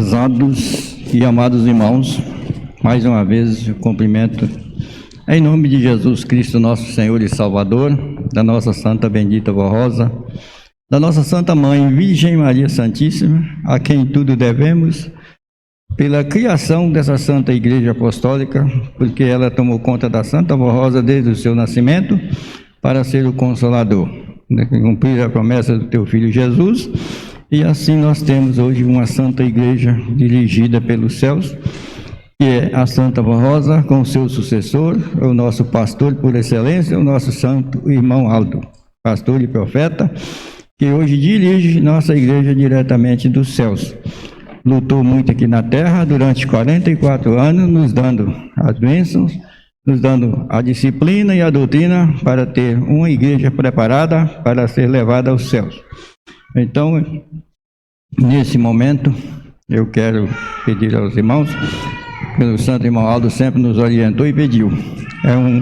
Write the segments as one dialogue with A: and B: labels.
A: Prezados e amados irmãos, mais uma vez eu cumprimento em nome de Jesus Cristo, nosso Senhor e Salvador, da nossa Santa Bendita Vó Rosa, da nossa Santa Mãe Virgem Maria Santíssima, a quem tudo devemos, pela criação dessa Santa Igreja Apostólica, porque ela tomou conta da Santa Vó Rosa desde o seu nascimento, para ser o Consolador, cumprir a promessa do teu Filho Jesus. E assim nós temos hoje uma Santa Igreja dirigida pelos céus, que é a Santa Vó Rosa, com o seu sucessor, o nosso pastor por excelência, o nosso santo irmão Aldo, pastor e profeta, que hoje dirige nossa igreja diretamente dos céus. Lutou muito aqui na terra durante 44 anos, nos dando as bênçãos, nos dando a disciplina e a doutrina para ter uma igreja preparada para ser levada aos céus. Então, nesse momento, eu quero pedir aos irmãos, que o santo irmão Aldo sempre nos orientou e pediu. É um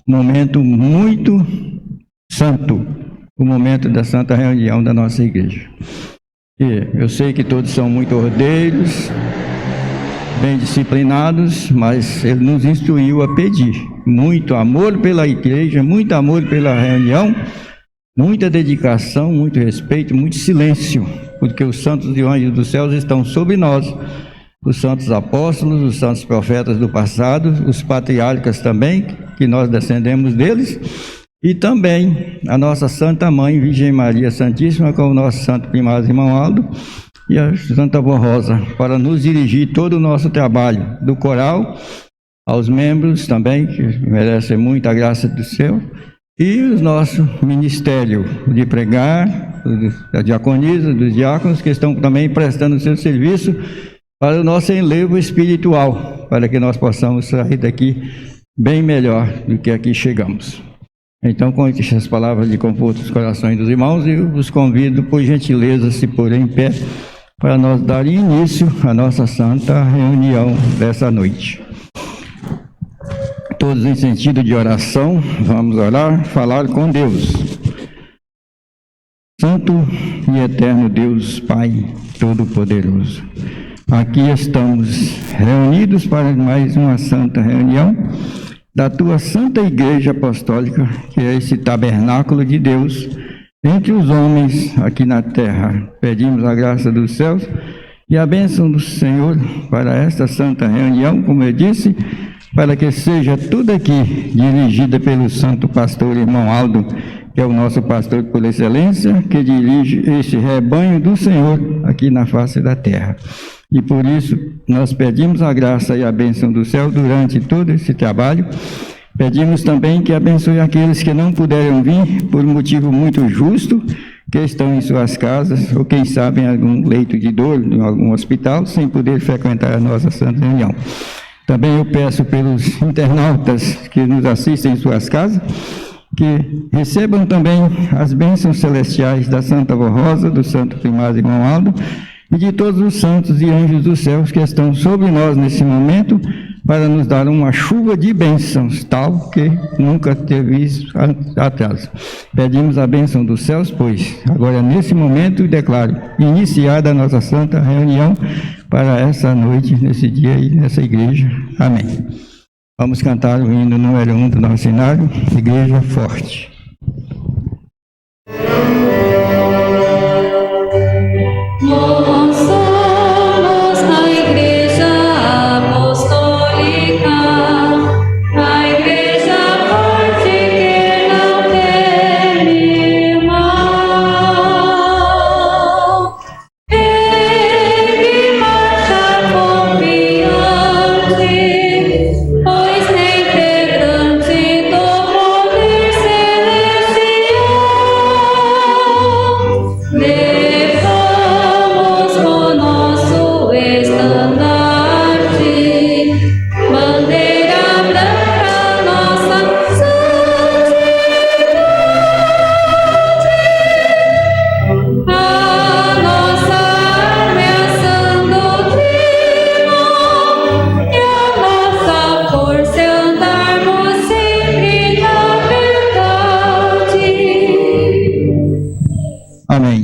A: momento muito santo, o momento da santa reunião da nossa igreja. E eu sei que todos são muito ordeiros, bem disciplinados, mas ele nos instruiu a pedir muito amor pela igreja, muito amor pela reunião, muita dedicação, muito respeito, muito silêncio, porque os santos e anjos dos céus estão sobre nós, os santos apóstolos, os santos profetas do passado, os patriarcas também, que nós descendemos deles, e também a nossa Santa Mãe, Virgem Maria Santíssima, com o nosso santo primado irmão Aldo, e a Santa Vó Rosa, para nos dirigir todo o nosso trabalho, do coral, aos membros também, que merecem muita graça do céu, e o nosso ministério de pregar, da diaconisa, dos diáconos, que estão também prestando o seu serviço para o nosso enlevo espiritual, para que nós possamos sair daqui bem melhor do que aqui chegamos. Então, com essas palavras de conforto dos corações dos irmãos, eu os convido, por gentileza, a se pôr em pé, para nós dar início à nossa santa reunião dessa noite. Todos em sentido de oração, vamos orar, falar com Deus. Santo e eterno Deus, Pai Todo-Poderoso, aqui estamos reunidos para mais uma santa reunião da Tua Santa Igreja Apostólica, que é esse tabernáculo de Deus entre os homens aqui na terra. Pedimos a graça dos céus e a bênção do Senhor para esta santa reunião, como eu disse, para que seja tudo aqui dirigida pelo santo pastor irmão Aldo, que é o nosso pastor por excelência, que dirige este rebanho do Senhor aqui na face da terra. E por isso nós pedimos a graça e a bênção do céu durante todo esse trabalho. Pedimos também que abençoe aqueles que não puderam vir por um motivo muito justo, que estão em suas casas, ou quem sabe em algum leito de dor, em algum hospital, sem poder frequentar a nossa santa reunião. Também eu peço pelos internautas que nos assistem em suas casas, que recebam também as bênçãos celestiais da Santa Vó Rosa, do Santo Primado Irmão Aldo, e de todos os santos e anjos dos céus que estão sobre nós nesse momento, para nos dar uma chuva de bênçãos, tal que nunca teve isso atrás. Pedimos a bênção dos céus, pois agora nesse momento declaro iniciada a nossa santa reunião para essa noite, nesse dia e nessa igreja. Amém. Vamos cantar o hino número 1 do nosso cenário, Igreja Forte.
B: Nós somos a Igreja Apostólica, a Igreja forte que não tem irmão. Ergue marcha confiante, pois nem integrante do poder celestial.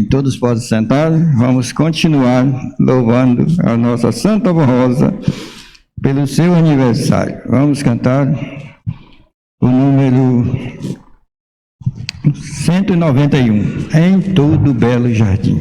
A: Amém. Todos podem sentar. Vamos continuar louvando a nossa Santa Rosa pelo seu aniversário. Vamos cantar o número 191, Em Todo Belo Jardim.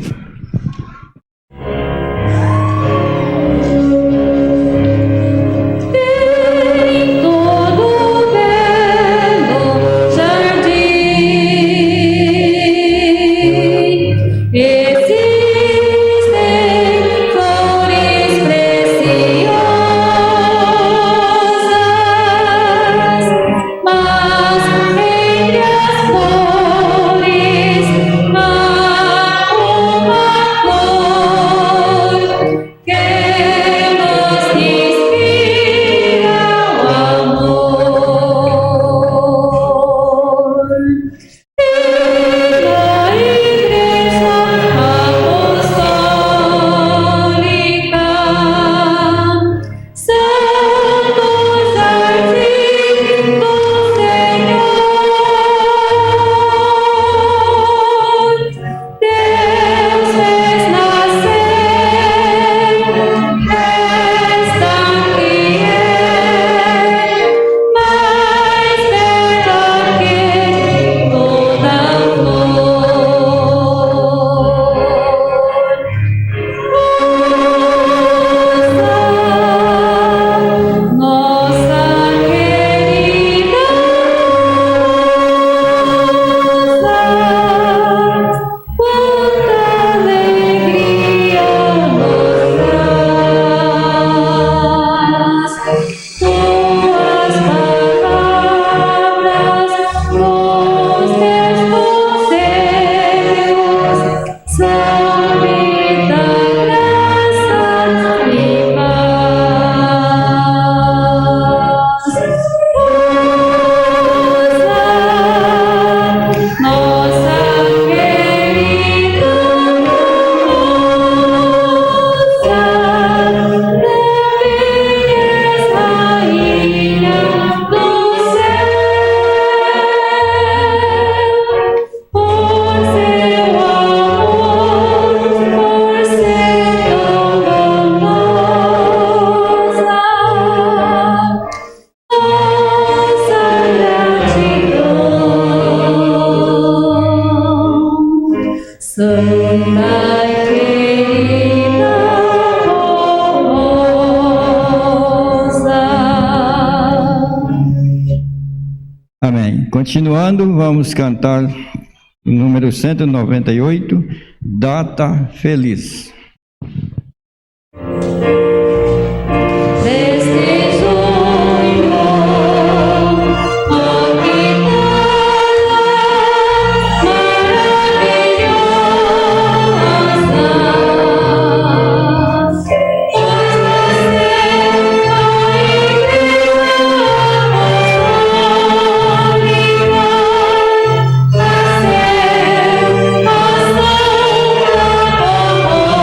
A: Amém. Continuando, vamos cantar o número 198, Data Feliz.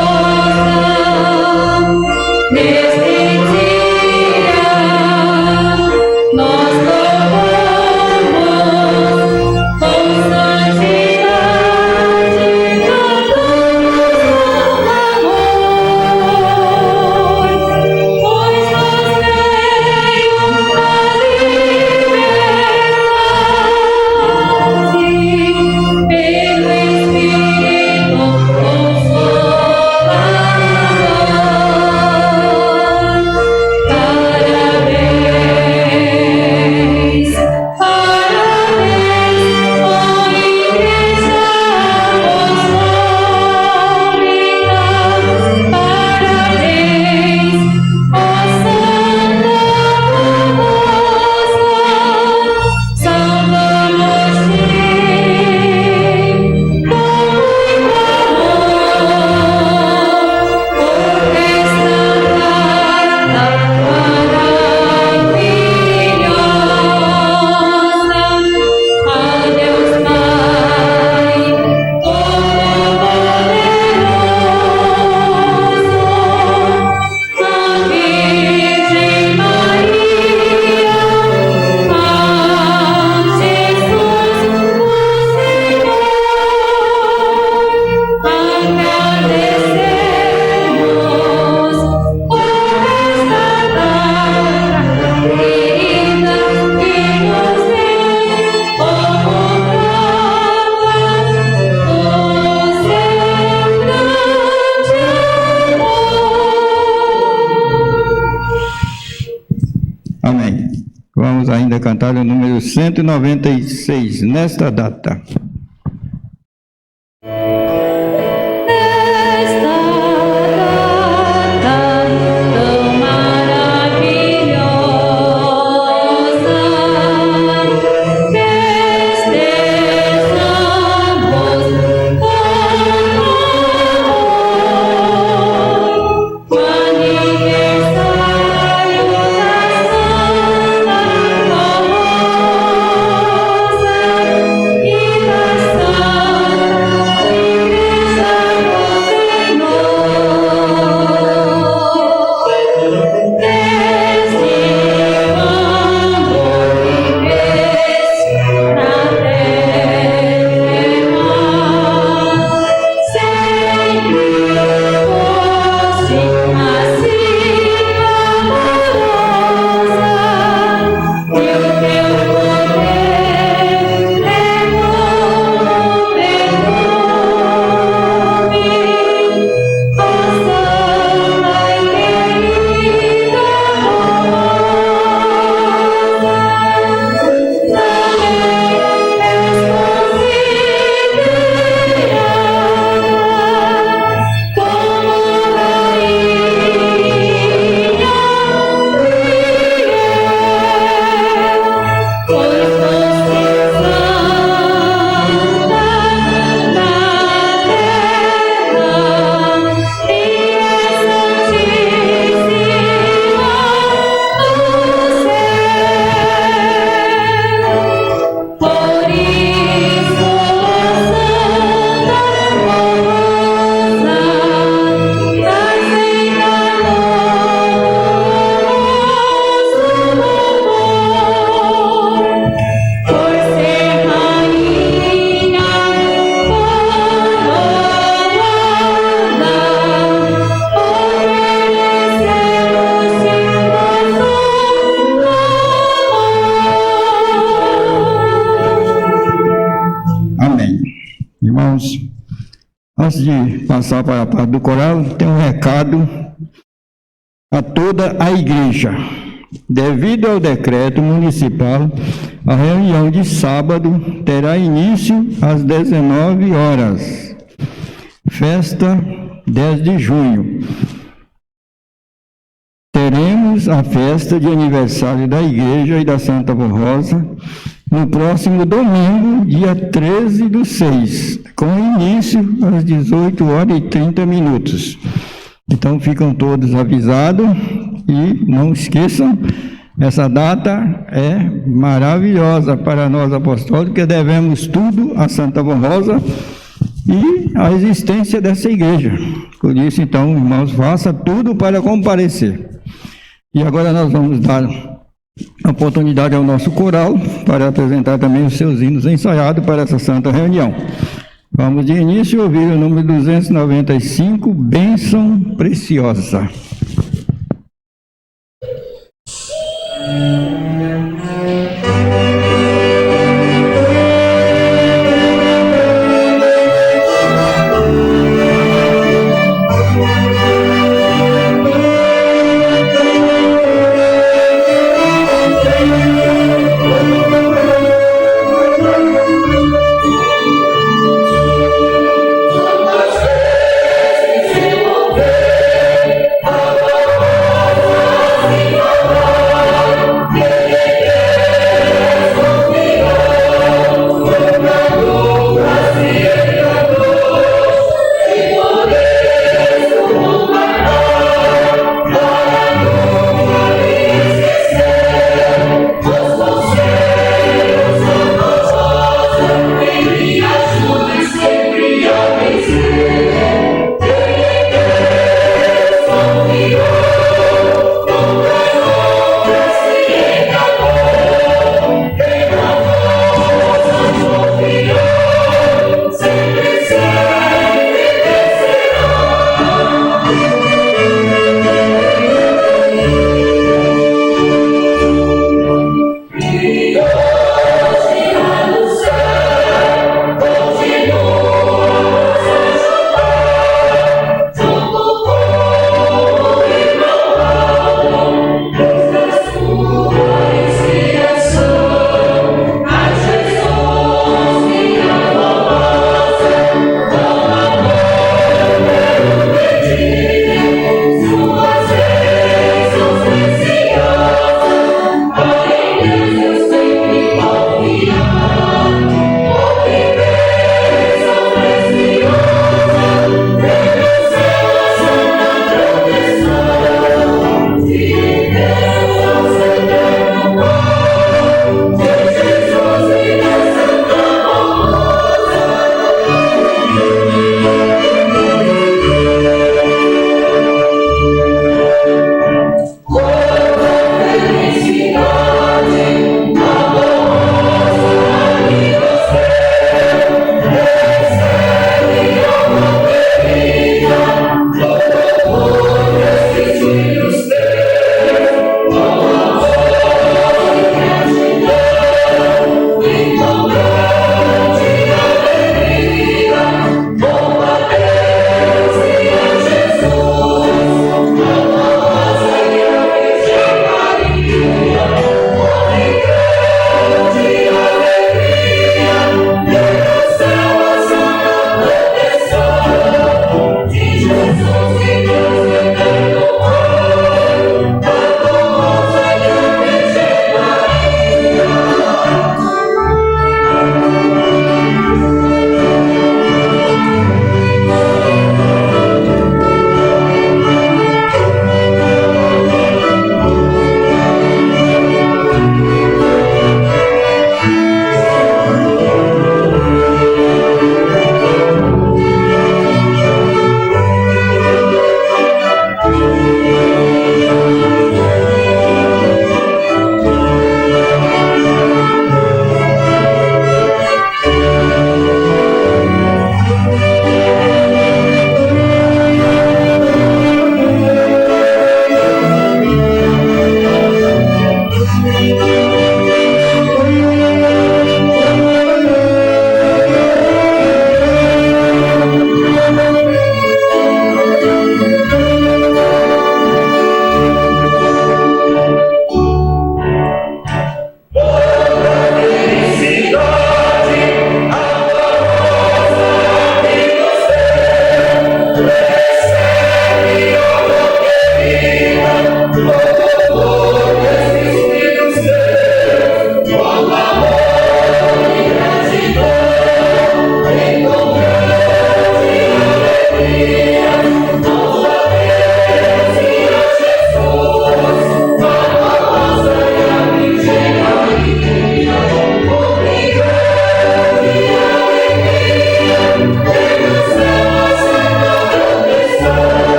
B: Oh
A: a cantada número 196, nesta data.
B: Nesta data tão maravilhosa, festejamos com amor o aniversário da
A: Irmãos, antes de passar para a parte do coral, tem um recado a toda a igreja. Devido ao decreto municipal, a reunião de sábado terá início às 19 horas. Festa 10 de junho. Teremos a festa de aniversário da igreja e da Santa Rosa no próximo domingo, dia 13/6, com início às 18h30. Então ficam todos avisados e não esqueçam, essa data é maravilhosa para nós apostólicos, que devemos tudo a Santa Rosa e a existência dessa igreja. Por isso, então, irmãos, faça tudo para comparecer. E agora nós vamos dar a oportunidade ao nosso coral para apresentar também os seus hinos ensaiados para essa santa reunião. Vamos de início ouvir o número 295, Bênção Preciosa.
B: Yeah.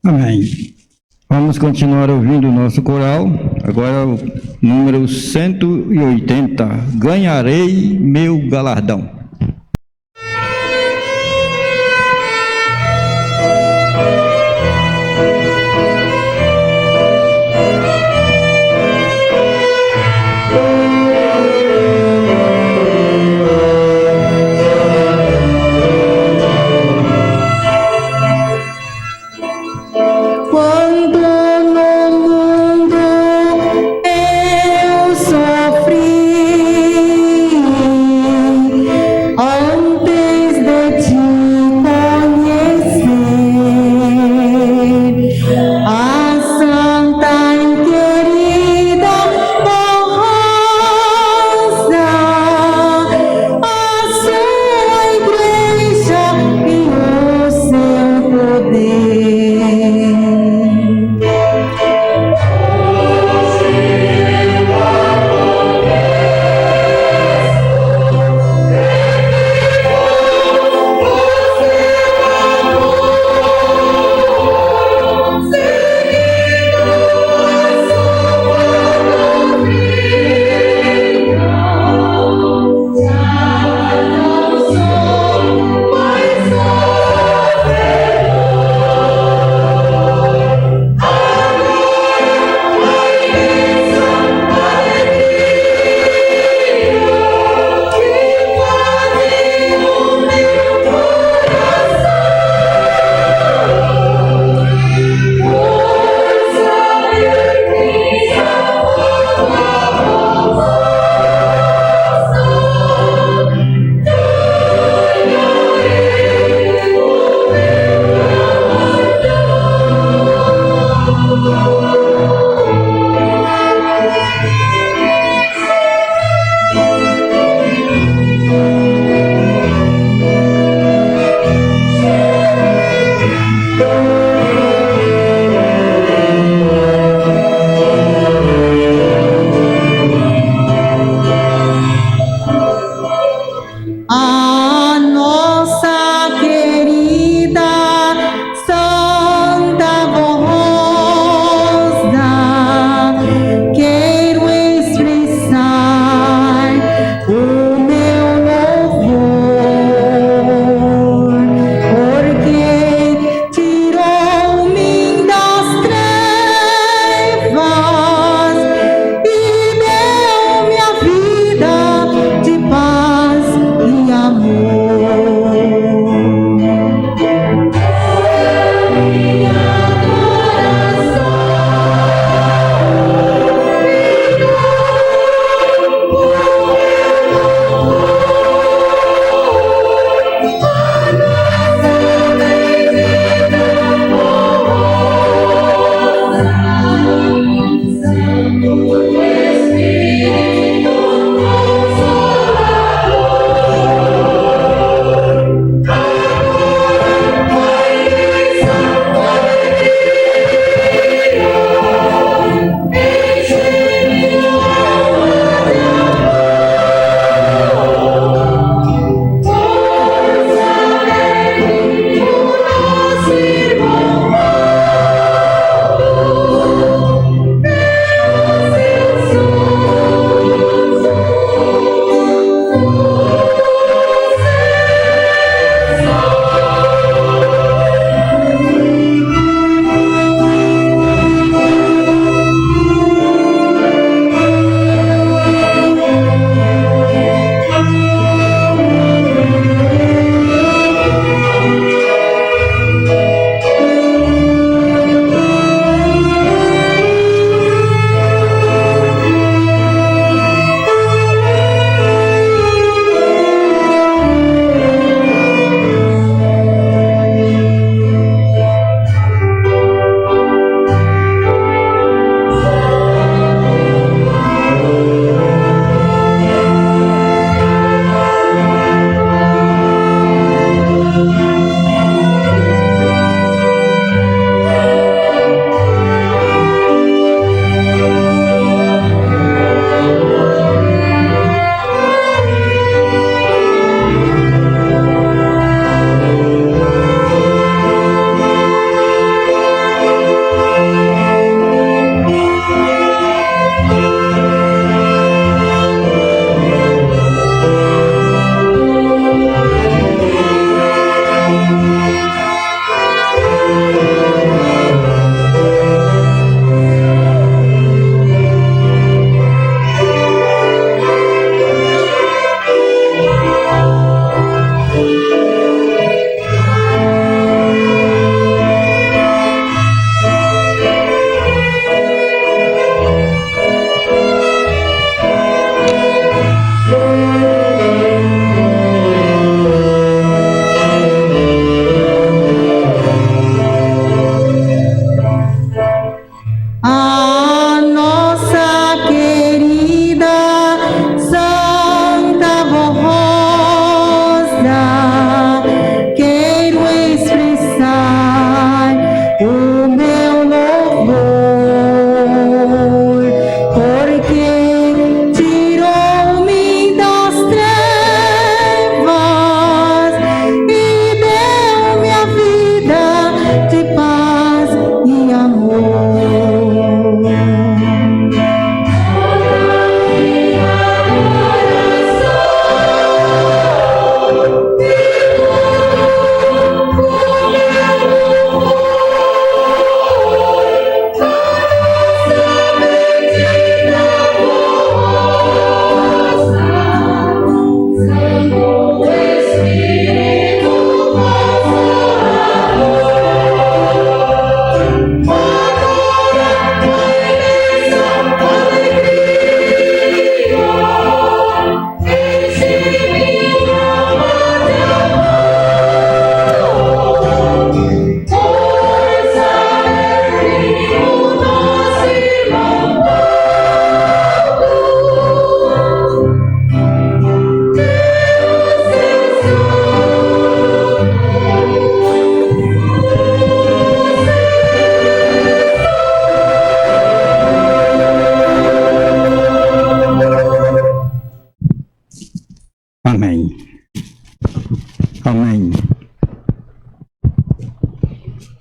A: Amém. Vamos continuar ouvindo o nosso coral. Agora o número 180. Ganharei meu galardão.
B: Quando no mundo eu sofri,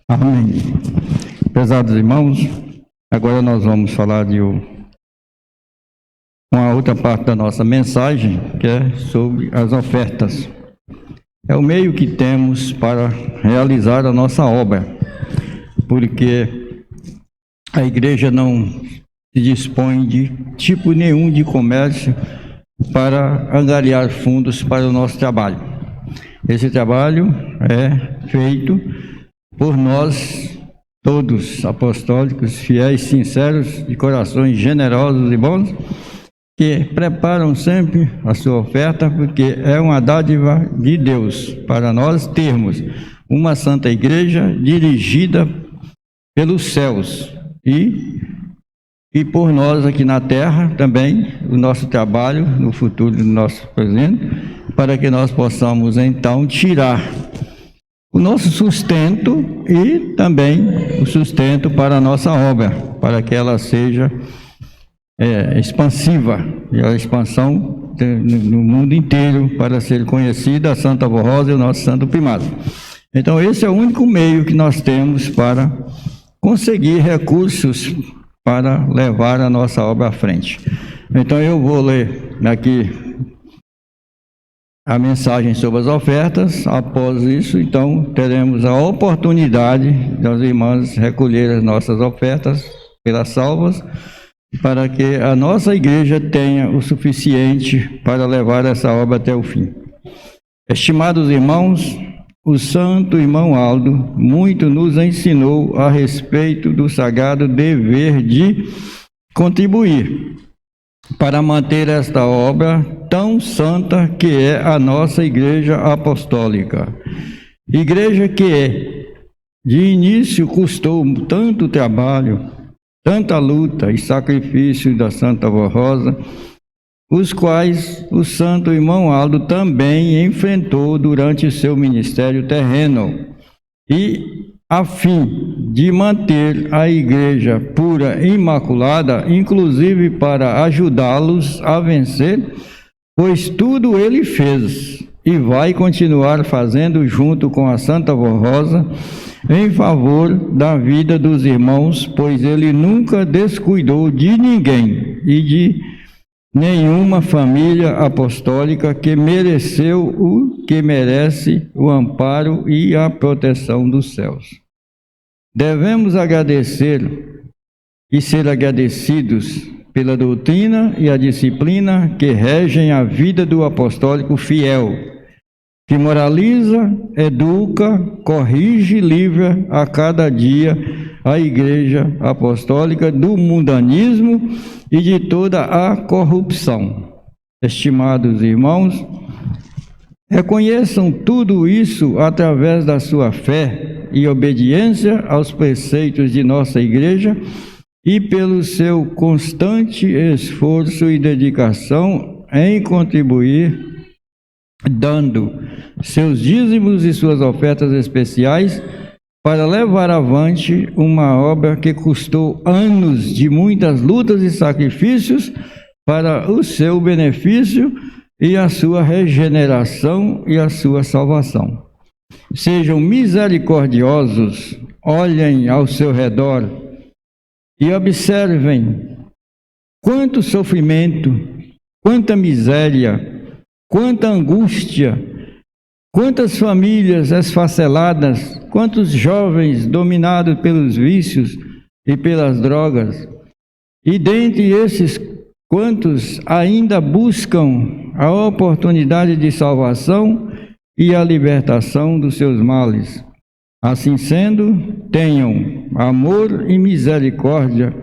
A: Amém. Prezados irmãos, agora nós vamos falar de uma outra parte da nossa mensagem, que é sobre as ofertas. É o meio que temos para realizar a nossa obra, porque a igreja não se dispõe de tipo nenhum de comércio para angariar fundos para o nosso trabalho. Esse trabalho é feito por nós todos, apostólicos, fiéis, sinceros, de corações generosos e bons, que preparam sempre a sua oferta, porque é uma dádiva de Deus para nós termos uma santa igreja dirigida pelos céus e por nós aqui na terra também, o nosso trabalho no futuro do nosso presente, para que nós possamos então tirar o nosso sustento e também o sustento para a nossa obra, para que ela seja expansiva, e a expansão no mundo inteiro para ser conhecida a Santa Avó Rosa e o nosso Santo Primado. Então esse é o único meio que nós temos para conseguir recursos para levar a nossa obra à frente. Então eu vou ler aqui a mensagem sobre as ofertas. Após isso, então, teremos a oportunidade das irmãs recolher as nossas ofertas pelas salvas, para que a nossa igreja tenha o suficiente para levar essa obra até o fim. Estimados irmãos, o santo irmão Aldo muito nos ensinou a respeito do sagrado dever de contribuir para manter esta obra tão santa que é a nossa Igreja Apostólica. Igreja que de início custou tanto trabalho, tanta luta e sacrifício da Santa Avó Rosa, os quais o santo irmão Aldo também enfrentou durante seu ministério terreno, e a fim de manter a igreja pura e imaculada, inclusive para ajudá-los a vencer, pois tudo ele fez e vai continuar fazendo junto com a Santa Avó Rosa em favor da vida dos irmãos, pois ele nunca descuidou de ninguém e de nenhuma família apostólica que mereceu o que merece o amparo e a proteção dos céus. Devemos agradecer e ser agradecidos pela doutrina e a disciplina que regem a vida do apostólico fiel, que moraliza, educa, corrige e livra a cada dia a Igreja Apostólica do mundanismo e de toda a corrupção. Estimados irmãos, reconheçam tudo isso através da sua fé e obediência aos preceitos de nossa Igreja e pelo seu constante esforço e dedicação em contribuir, dando seus dízimos e suas ofertas especiais para levar avante uma obra que custou anos de muitas lutas e sacrifícios para o seu benefício e a sua regeneração e a sua salvação. Sejam misericordiosos, olhem ao seu redor e observem quanto sofrimento, quanta miséria, quanta angústia, quantas famílias esfaceladas, quantos jovens dominados pelos vícios e pelas drogas, e dentre esses, quantos ainda buscam a oportunidade de salvação e a libertação dos seus males. Assim sendo, tenham amor e misericórdia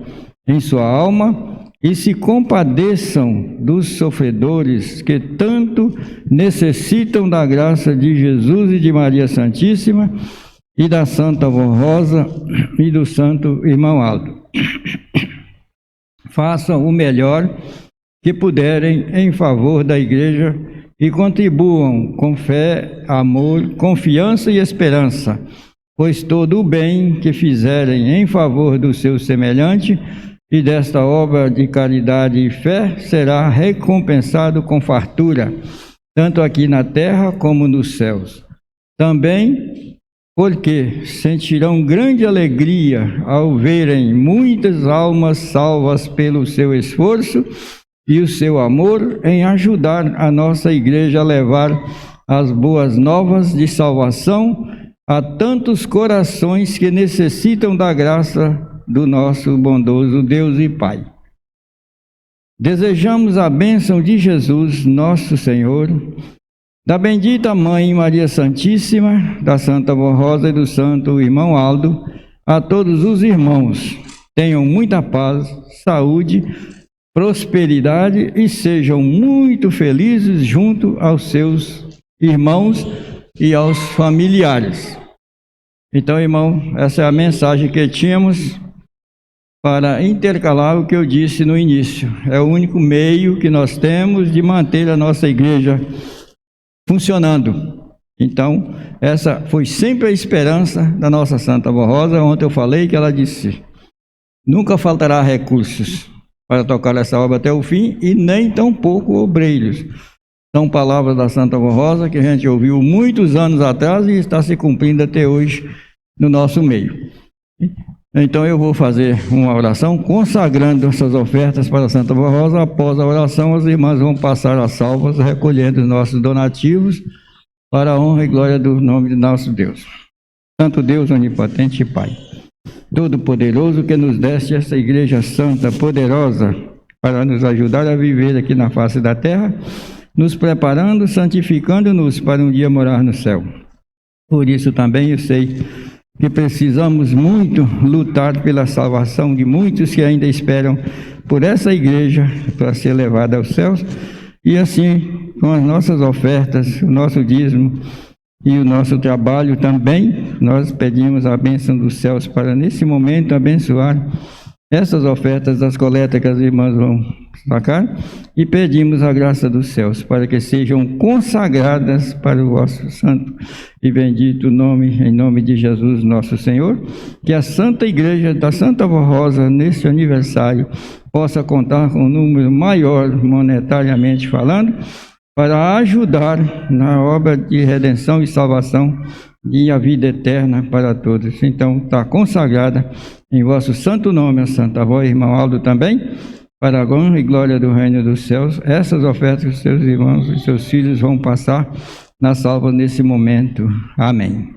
A: em sua alma e se compadeçam dos sofredores que tanto necessitam da graça de Jesus e de Maria Santíssima e da Santa Avó Rosa e do Santo Irmão Aldo. Façam o melhor que puderem em favor da Igreja e contribuam com fé, amor, confiança e esperança, pois todo o bem que fizerem em favor do seu semelhante e desta obra de caridade e fé será recompensado com fartura, tanto aqui na terra como nos céus. Também porque sentirão grande alegria ao verem muitas almas salvas pelo seu esforço e o seu amor em ajudar a nossa igreja a levar as boas novas de salvação a tantos corações que necessitam da graça do nosso bondoso Deus e Pai. Desejamos a bênção de Jesus, nosso Senhor, da bendita Mãe Maria Santíssima, da Santa Vó Rosa e do Santo Irmão Aldo, a todos os irmãos. Tenham muita paz, saúde, prosperidade e sejam muito felizes junto aos seus irmãos e aos familiares. Então, irmão, essa é a mensagem que tínhamos para intercalar o que eu disse no início. É o único meio que nós temos de manter a nossa igreja funcionando. Então, essa foi sempre a esperança da nossa Santa Vó Rosa. Ontem eu falei que ela disse: nunca faltará recursos para tocar essa obra até o fim, e nem tampouco obreiros. São palavras da Santa Vó Rosa que a gente ouviu muitos anos atrás e está se cumprindo até hoje no nosso meio. Então eu vou fazer uma oração consagrando essas ofertas para a Santa Vó Rosa. Após a oração, as irmãs vão passar as salvas, recolhendo os nossos donativos para a honra e glória do nome de nosso Deus. Santo Deus onipotente Pai, todo-poderoso, que nos deste essa igreja santa, poderosa, para nos ajudar a viver aqui na face da terra, nos preparando, santificando-nos para um dia morar no céu. Por isso também eu sei que precisamos muito lutar pela salvação de muitos que ainda esperam por essa igreja para ser levada aos céus, e assim, com as nossas ofertas, o nosso dízimo e o nosso trabalho também, nós pedimos a bênção dos céus para nesse momento abençoar essas ofertas das coletas que as irmãs vão sacar, e pedimos a graça dos céus para que sejam consagradas para o vosso santo e bendito nome, em nome de Jesus nosso Senhor, que a Santa Igreja da Santa Vó Rosa, neste aniversário, possa contar com um número maior, monetariamente falando, para ajudar na obra de redenção e salvação e a vida eterna para todos. Então, está consagrada em vosso santo nome, a Santa Vó e Irmão Aldo também, para a honra e glória do reino dos céus, essas ofertas que os seus irmãos e seus filhos vão passar na salva nesse momento. Amém.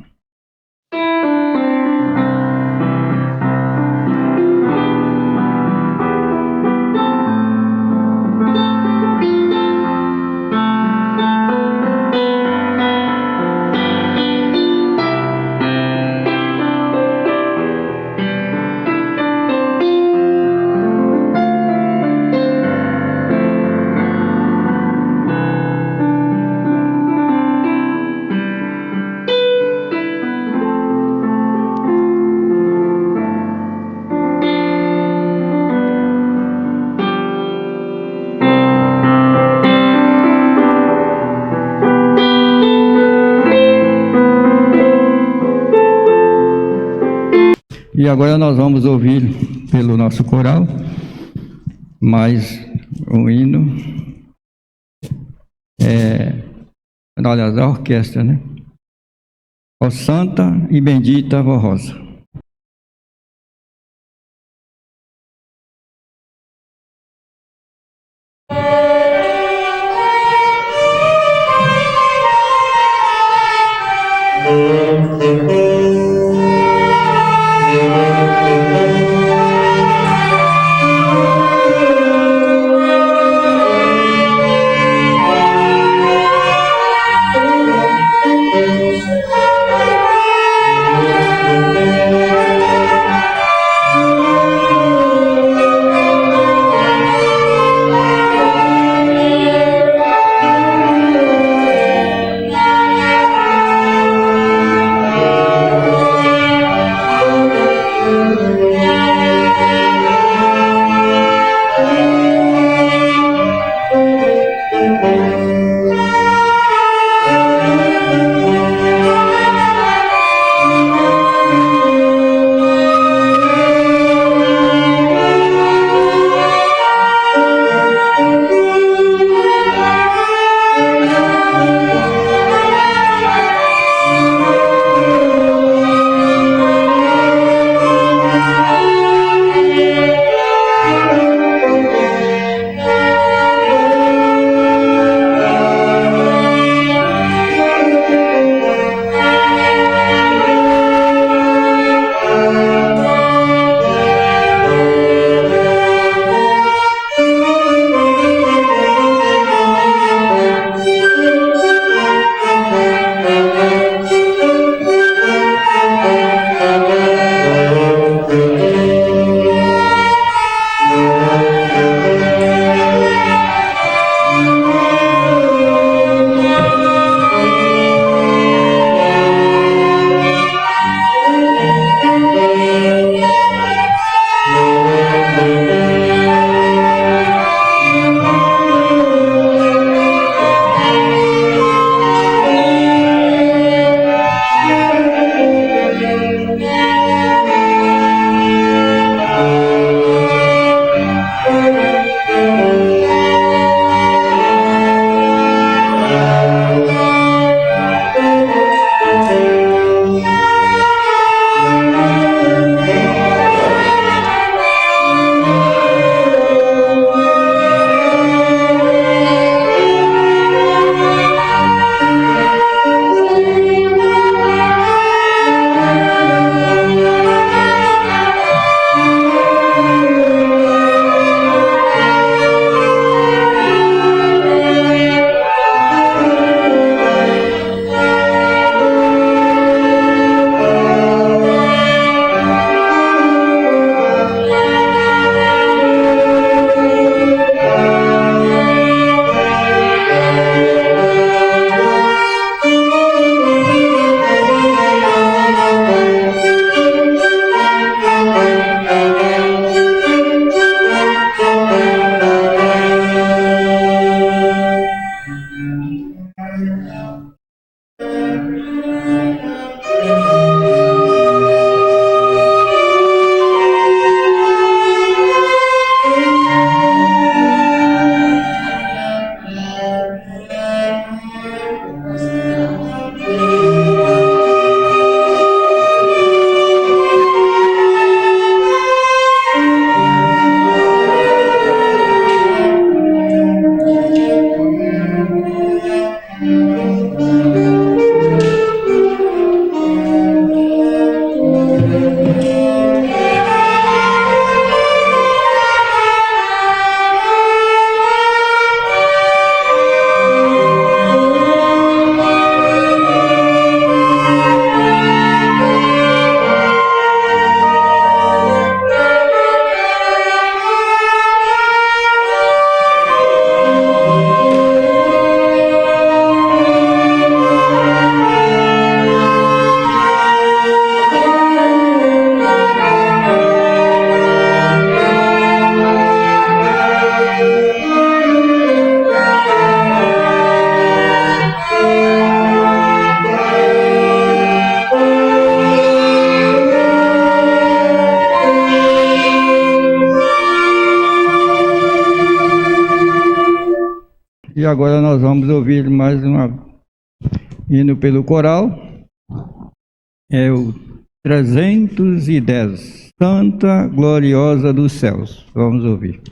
A: E agora nós vamos ouvir pelo nosso coral mais um hino, aliás, a orquestra, né? Ó Santa e Bendita Vó Rosa. E agora nós vamos ouvir mais uma hino pelo coral. É o 310, Santa Gloriosa dos Céus. Vamos ouvir.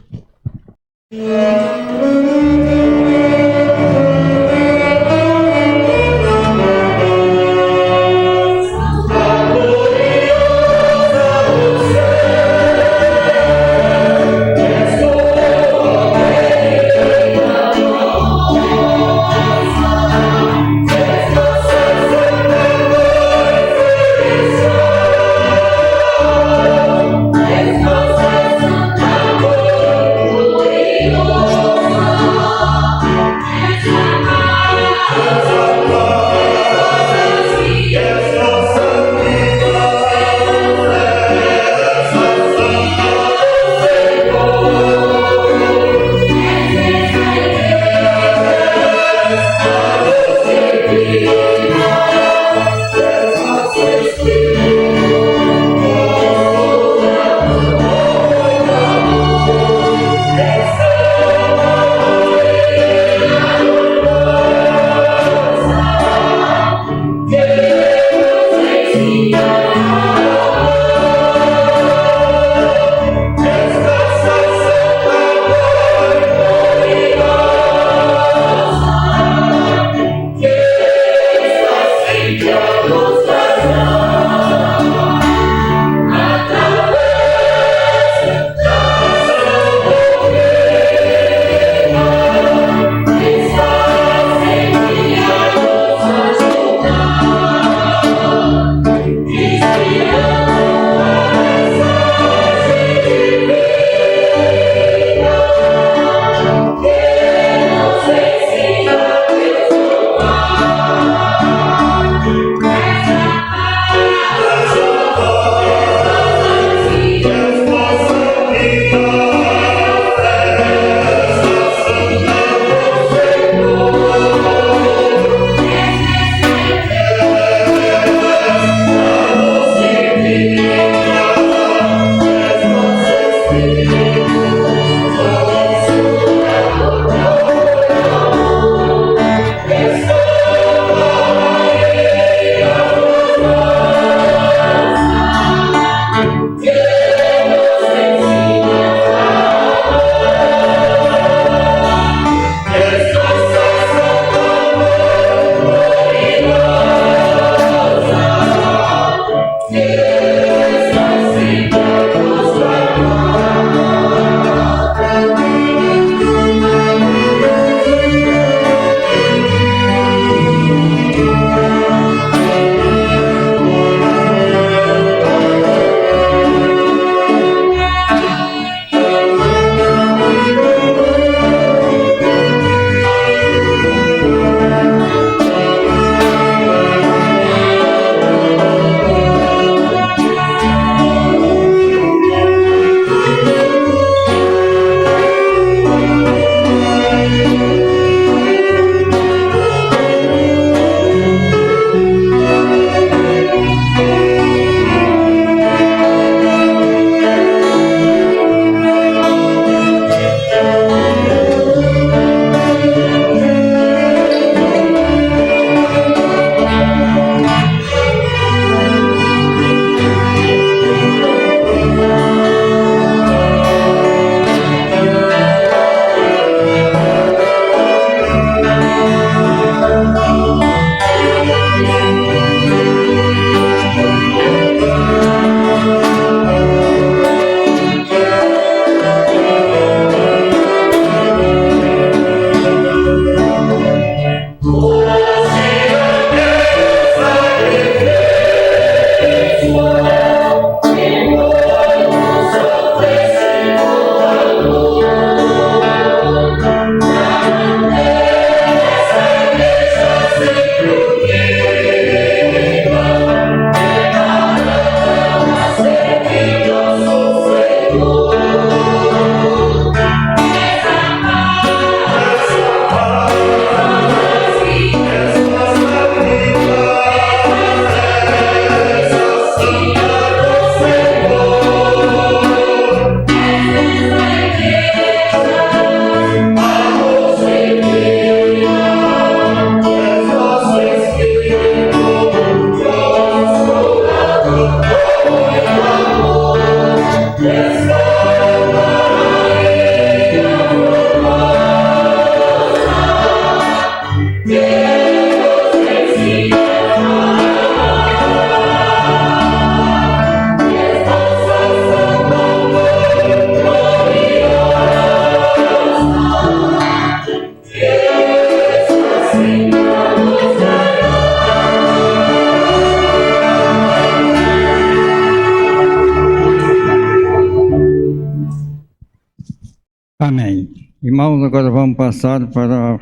A: Amém. Irmãos, agora vamos passar para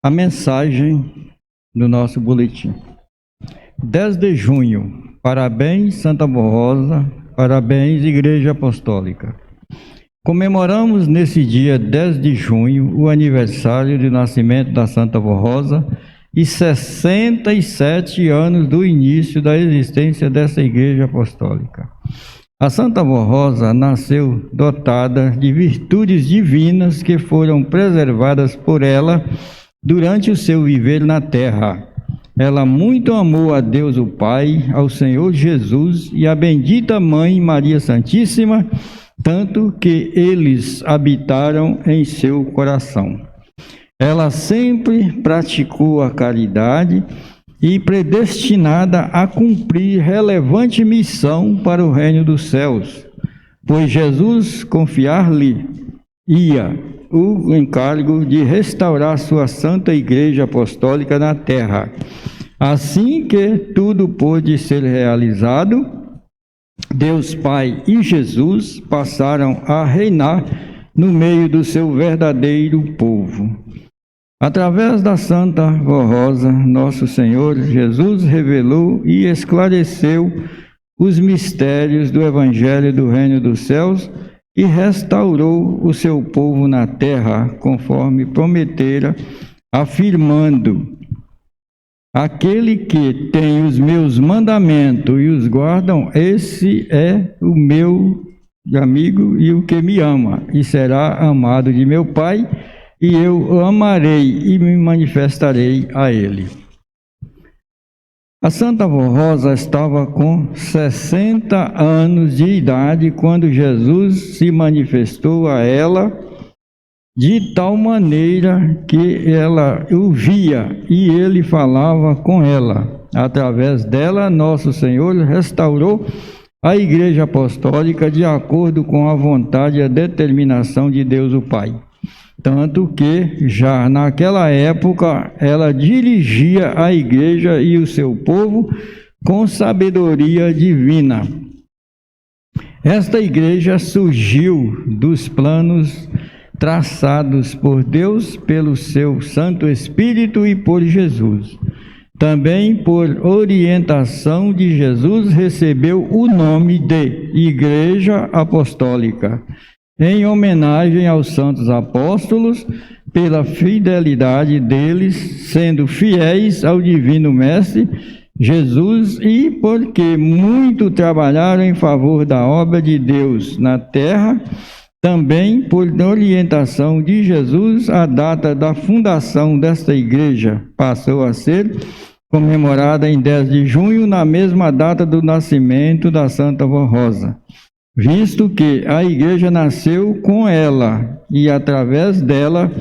A: a mensagem do nosso boletim. 10 de junho, parabéns Santa Borrosa, parabéns Igreja Apostólica. Comemoramos nesse dia 10 de junho o aniversário de nascimento da Santa Borrosa e 67 anos do início da existência dessa Igreja Apostólica. A Santa Borrosa nasceu dotada de virtudes divinas que foram preservadas por ela durante o seu viver na terra. Ela muito amou a Deus o Pai, ao Senhor Jesus e a bendita Mãe Maria Santíssima, tanto que eles habitaram em seu coração. Ela sempre praticou a caridade e predestinada a cumprir relevante missão para o reino dos céus, pois Jesus confiar-lhe o encargo de restaurar sua santa Igreja Apostólica na terra. Assim que tudo pôde ser realizado, Deus Pai e Jesus passaram a reinar no meio do seu verdadeiro povo. Através da Santa Borrosa, nosso Senhor Jesus revelou e esclareceu os mistérios do Evangelho do Reino dos Céus e restaurou o seu povo na terra, conforme prometera, afirmando: aquele que tem os meus mandamentos e os guardam, esse é o meu amigo e o que me ama, e será amado de meu Pai, e eu o amarei e me manifestarei a ele. A Santa Borrosa estava com 60 anos de idade quando Jesus se manifestou a ela de tal maneira que ela o via e ele falava com ela. Através dela, nosso Senhor restaurou a Igreja Apostólica de acordo com a vontade e a determinação de Deus o Pai. Tanto que, já naquela época, ela dirigia a igreja e o seu povo com sabedoria divina. Esta igreja surgiu dos planos traçados por Deus, pelo seu Santo Espírito e por Jesus. Também, por orientação de Jesus, recebeu o nome de Igreja Apostólica, em homenagem aos santos apóstolos, pela fidelidade deles, sendo fiéis ao Divino Mestre Jesus, e porque muito trabalharam em favor da obra de Deus na terra. Também, por orientação de Jesus, a data da fundação desta igreja passou a ser comemorada em 10 de junho, na mesma data do nascimento da Santa Borrosa, visto que a igreja nasceu com ela e através dela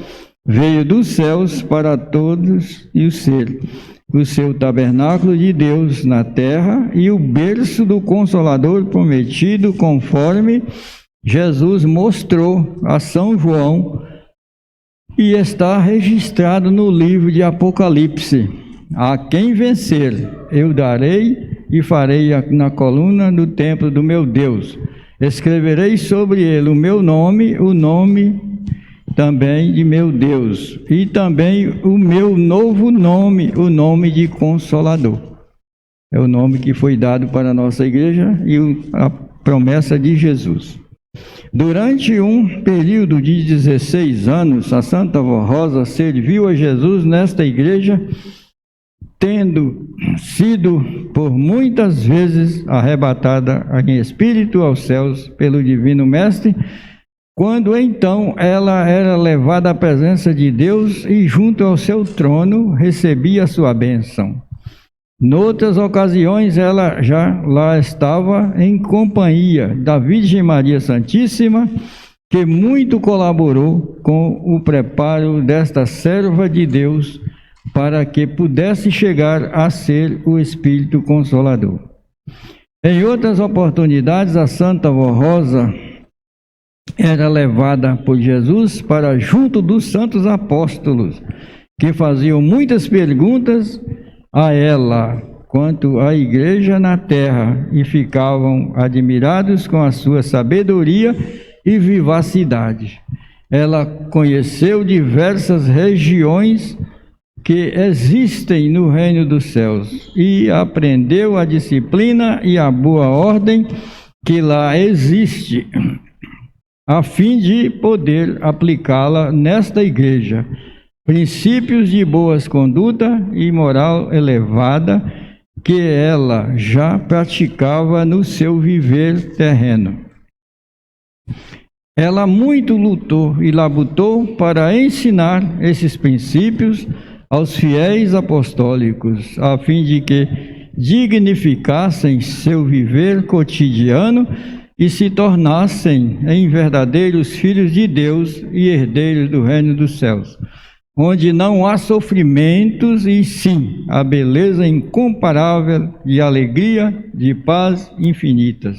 A: veio dos céus para todos e o seu tabernáculo de Deus na terra e o berço do Consolador prometido, conforme Jesus mostrou a São João, e está registrado no livro de Apocalipse: a quem vencer eu darei e farei na coluna do templo do meu Deus. Escreverei sobre ele o meu nome, o nome também de meu Deus, e também o meu novo nome, o nome de Consolador. É o nome que foi dado para a nossa igreja e a promessa de Jesus. Durante um período de 16 anos, a Santa Borrosa serviu a Jesus nesta igreja, tendo sido por muitas vezes arrebatada em espírito aos céus pelo Divino Mestre, quando então ela era levada à presença de Deus e junto ao seu trono recebia a sua bênção. Noutras ocasiões, ela já lá estava em companhia da Virgem Maria Santíssima, que muito colaborou com o preparo desta serva de Deus para que pudesse chegar a ser o Espírito Consolador. Em outras oportunidades, a Santa Vó Rosa era levada por Jesus para junto dos santos apóstolos, que faziam muitas perguntas a ela quanto à igreja na terra e ficavam admirados com a sua sabedoria e vivacidade. Ela conheceu diversas regiões que existem no reino dos céus e aprendeu a disciplina e a boa ordem que lá existe, a fim de poder aplicá-la nesta igreja. Princípios de boas conduta e moral elevada que ela já praticava no seu viver terreno. Ela muito lutou e labutou para ensinar esses princípios aos fiéis apostólicos, a fim de que dignificassem seu viver cotidiano e se tornassem em verdadeiros filhos de Deus e herdeiros do reino dos céus, onde não há sofrimentos e sim a beleza incomparável de alegria, de paz infinitas.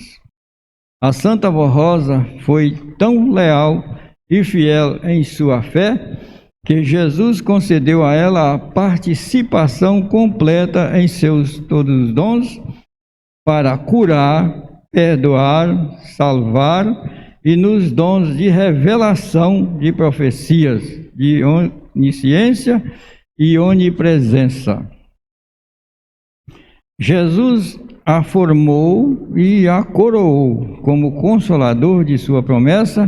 A: A Santa Vó Rosa foi tão leal e fiel em sua fé que Jesus concedeu a ela a participação completa em seus todos os dons para curar, perdoar, salvar e nos dons de revelação de profecias, de onisciência e onipresença. Jesus a formou e a coroou como consolador de sua promessa,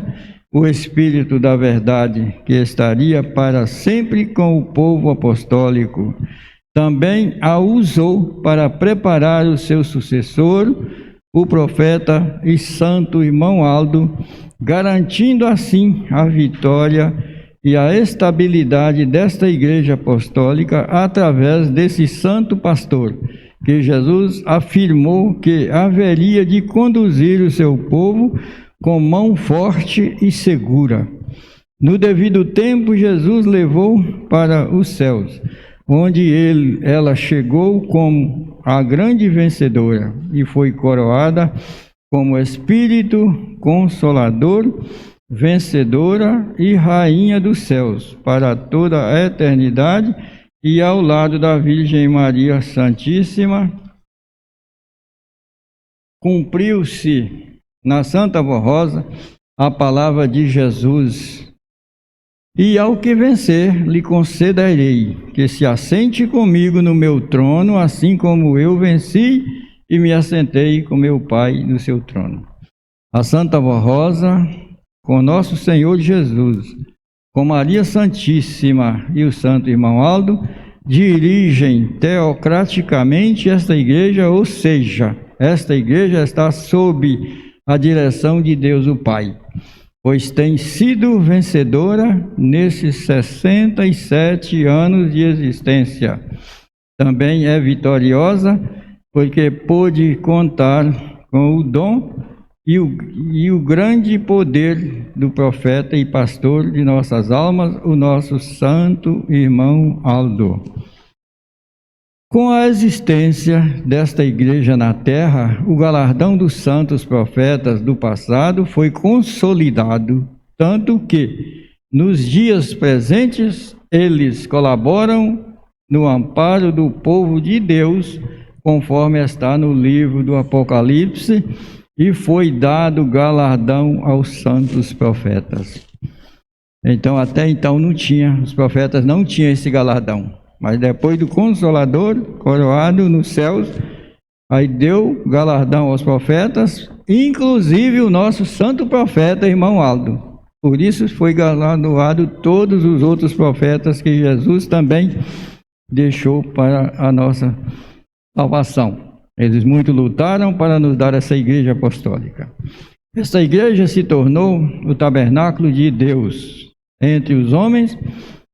A: o Espírito da Verdade, que estaria para sempre com o povo apostólico. Também a usou para preparar o seu sucessor, o profeta e santo irmão Aldo, garantindo assim a vitória e a estabilidade desta igreja apostólica através desse santo pastor, que Jesus afirmou que haveria de conduzir o seu povo com mão forte e segura. No devido tempo, Jesus levou para os céus, onde ela chegou como a grande vencedora e foi coroada como Espírito Consolador, vencedora e rainha dos céus para toda a eternidade, e ao lado da Virgem Maria Santíssima. Cumpriu-se na Santa Vó Rosa a palavra de Jesus: e ao que vencer lhe concederei que se assente comigo no meu trono, assim como eu venci e me assentei com meu Pai no seu trono. A Santa Vó Rosa, com nosso Senhor Jesus, com Maria Santíssima e o Santo Irmão Aldo, dirigem teocraticamente esta igreja, ou seja, esta igreja está sob a direção de Deus o Pai, pois tem sido vencedora nesses 67 anos de existência. Também é vitoriosa, porque pôde contar com o dom e o grande poder do profeta e pastor de nossas almas, o nosso santo irmão Aldo. Com a existência desta igreja na terra, o galardão dos santos profetas do passado foi consolidado, tanto que, nos dias presentes, eles colaboram no amparo do povo de Deus, conforme está no livro do Apocalipse, e foi dado galardão aos santos profetas. Então, até então não tinha, os profetas não tinham esse galardão, mas depois do Consolador coroado nos céus, aí deu galardão aos profetas, inclusive o nosso santo profeta, irmão Aldo. Por isso foi galardoado todos os outros profetas que Jesus também deixou para a nossa salvação. Eles muito lutaram para nos dar essa igreja apostólica. Esta igreja se tornou o tabernáculo de Deus entre os homens,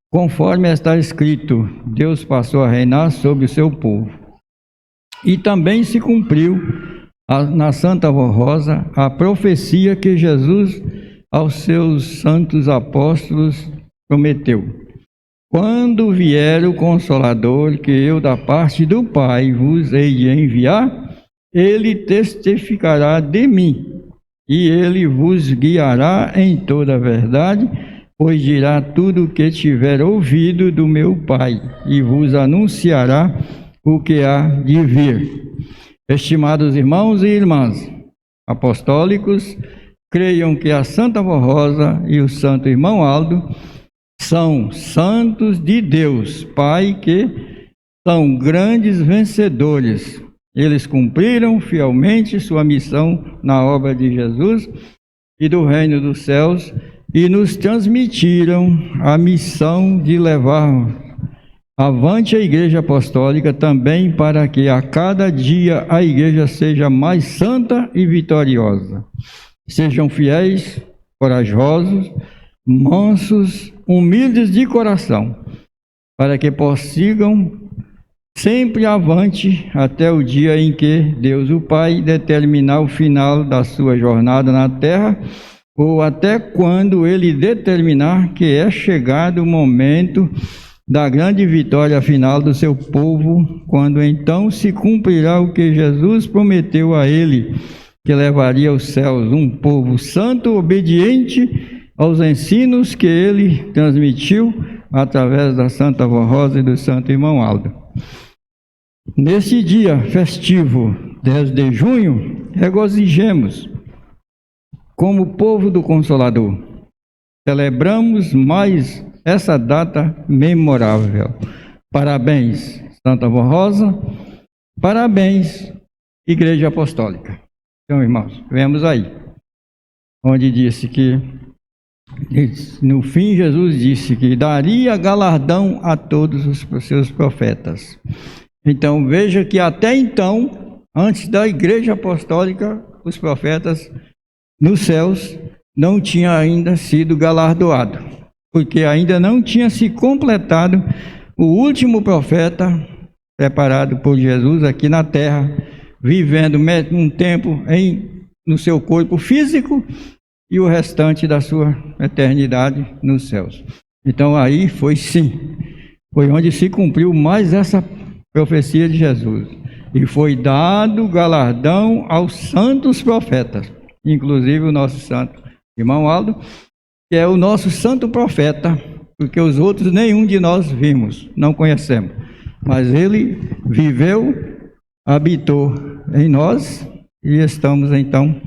A: conforme está escrito: Deus passou a reinar sobre o seu povo. E também se cumpriu na Santa Rosa a profecia que Jesus aos seus santos apóstolos prometeu: quando vier o Consolador, que eu da parte do Pai vos hei de enviar, ele testificará de mim, e ele vos guiará em toda a verdade, pois dirá tudo o que tiver ouvido do meu Pai, e vos anunciará o que há de vir. Estimados irmãos e irmãs apostólicos, creiam que a Santa Vó Rosa e o Santo Irmão Aldo são santos de Deus Pai, que são grandes vencedores. Eles cumpriram fielmente sua missão na obra de Jesus e do reino dos céus e nos transmitiram a missão de levar avante a Igreja Apostólica também, para que a cada dia a Igreja seja mais santa e vitoriosa. Sejam fiéis, corajosos, mansos, humildes de coração, para que prossigam sempre avante até o dia em que Deus o Pai determinar o final da sua jornada na terra, ou até quando Ele determinar que é chegado o momento da grande vitória final do seu povo, quando então se cumprirá o que Jesus prometeu a ele, que levaria aos céus um povo santo, obediente aos ensinos que ele transmitiu através da Santa Vó Rosa e do Santo Irmão Aldo. Nesse dia festivo, 10 de junho, regozijemos como povo do Consolador. Celebramos mais essa data memorável. Parabéns, Santa Vó Rosa, parabéns, Igreja Apostólica. Então, irmãos, vemos aí, onde disse que, no fim, Jesus disse que daria galardão a todos os seus profetas. Então, veja que até então, antes da Igreja Apostólica, os profetas nos céus não tinham ainda sido galardoados, porque ainda não tinha se completado o último profeta preparado por Jesus aqui na terra, vivendo um tempo no seu corpo físico e o restante da sua eternidade nos céus. Então aí foi onde se cumpriu mais essa profecia de Jesus, e foi dado galardão aos santos profetas, inclusive o nosso santo irmão Aldo, que é o nosso santo profeta, porque os outros nenhum de nós vimos, não conhecemos, mas ele viveu, habitou em nós, e estamos então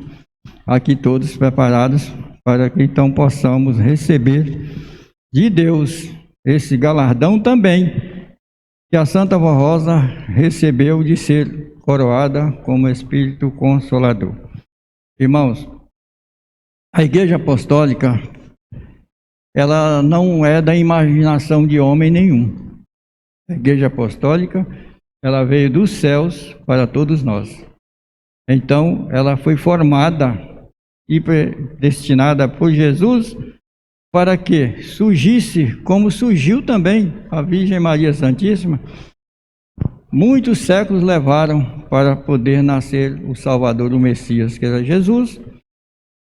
A: aqui todos preparados para que então possamos receber de Deus esse galardão também que a Santa Vó Rosa recebeu de ser coroada como Espírito Consolador. Irmãos, a Igreja Apostólica, ela não é da imaginação de homem nenhum. A Igreja Apostólica, ela veio dos céus para todos nós. Então, ela foi formada e predestinada por Jesus para que surgisse, como surgiu também a Virgem Maria Santíssima. Muitos séculos levaram para poder nascer o Salvador, o Messias, que era Jesus.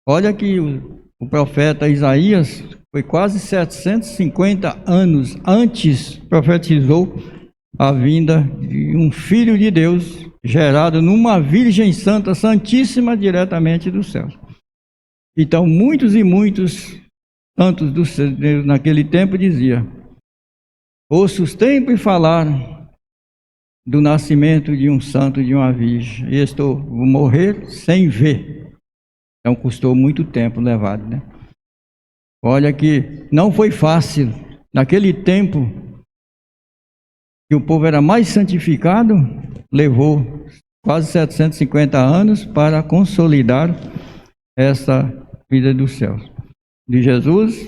A: Olha que o profeta Isaías foi quase 750 anos antes, profetizou a vinda de um Filho de Deus, gerado numa Virgem Santa, Santíssima, diretamente do céu. Então, muitos e muitos santos do céu, naquele tempo, dizia: ouço sempre falar do nascimento de um santo, de uma virgem, e vou morrer sem ver. Então, custou muito tempo levado, né? Olha que não foi fácil. Naquele tempo, que o povo era mais santificado, levou quase 750 anos para consolidar essa vida dos céus de Jesus,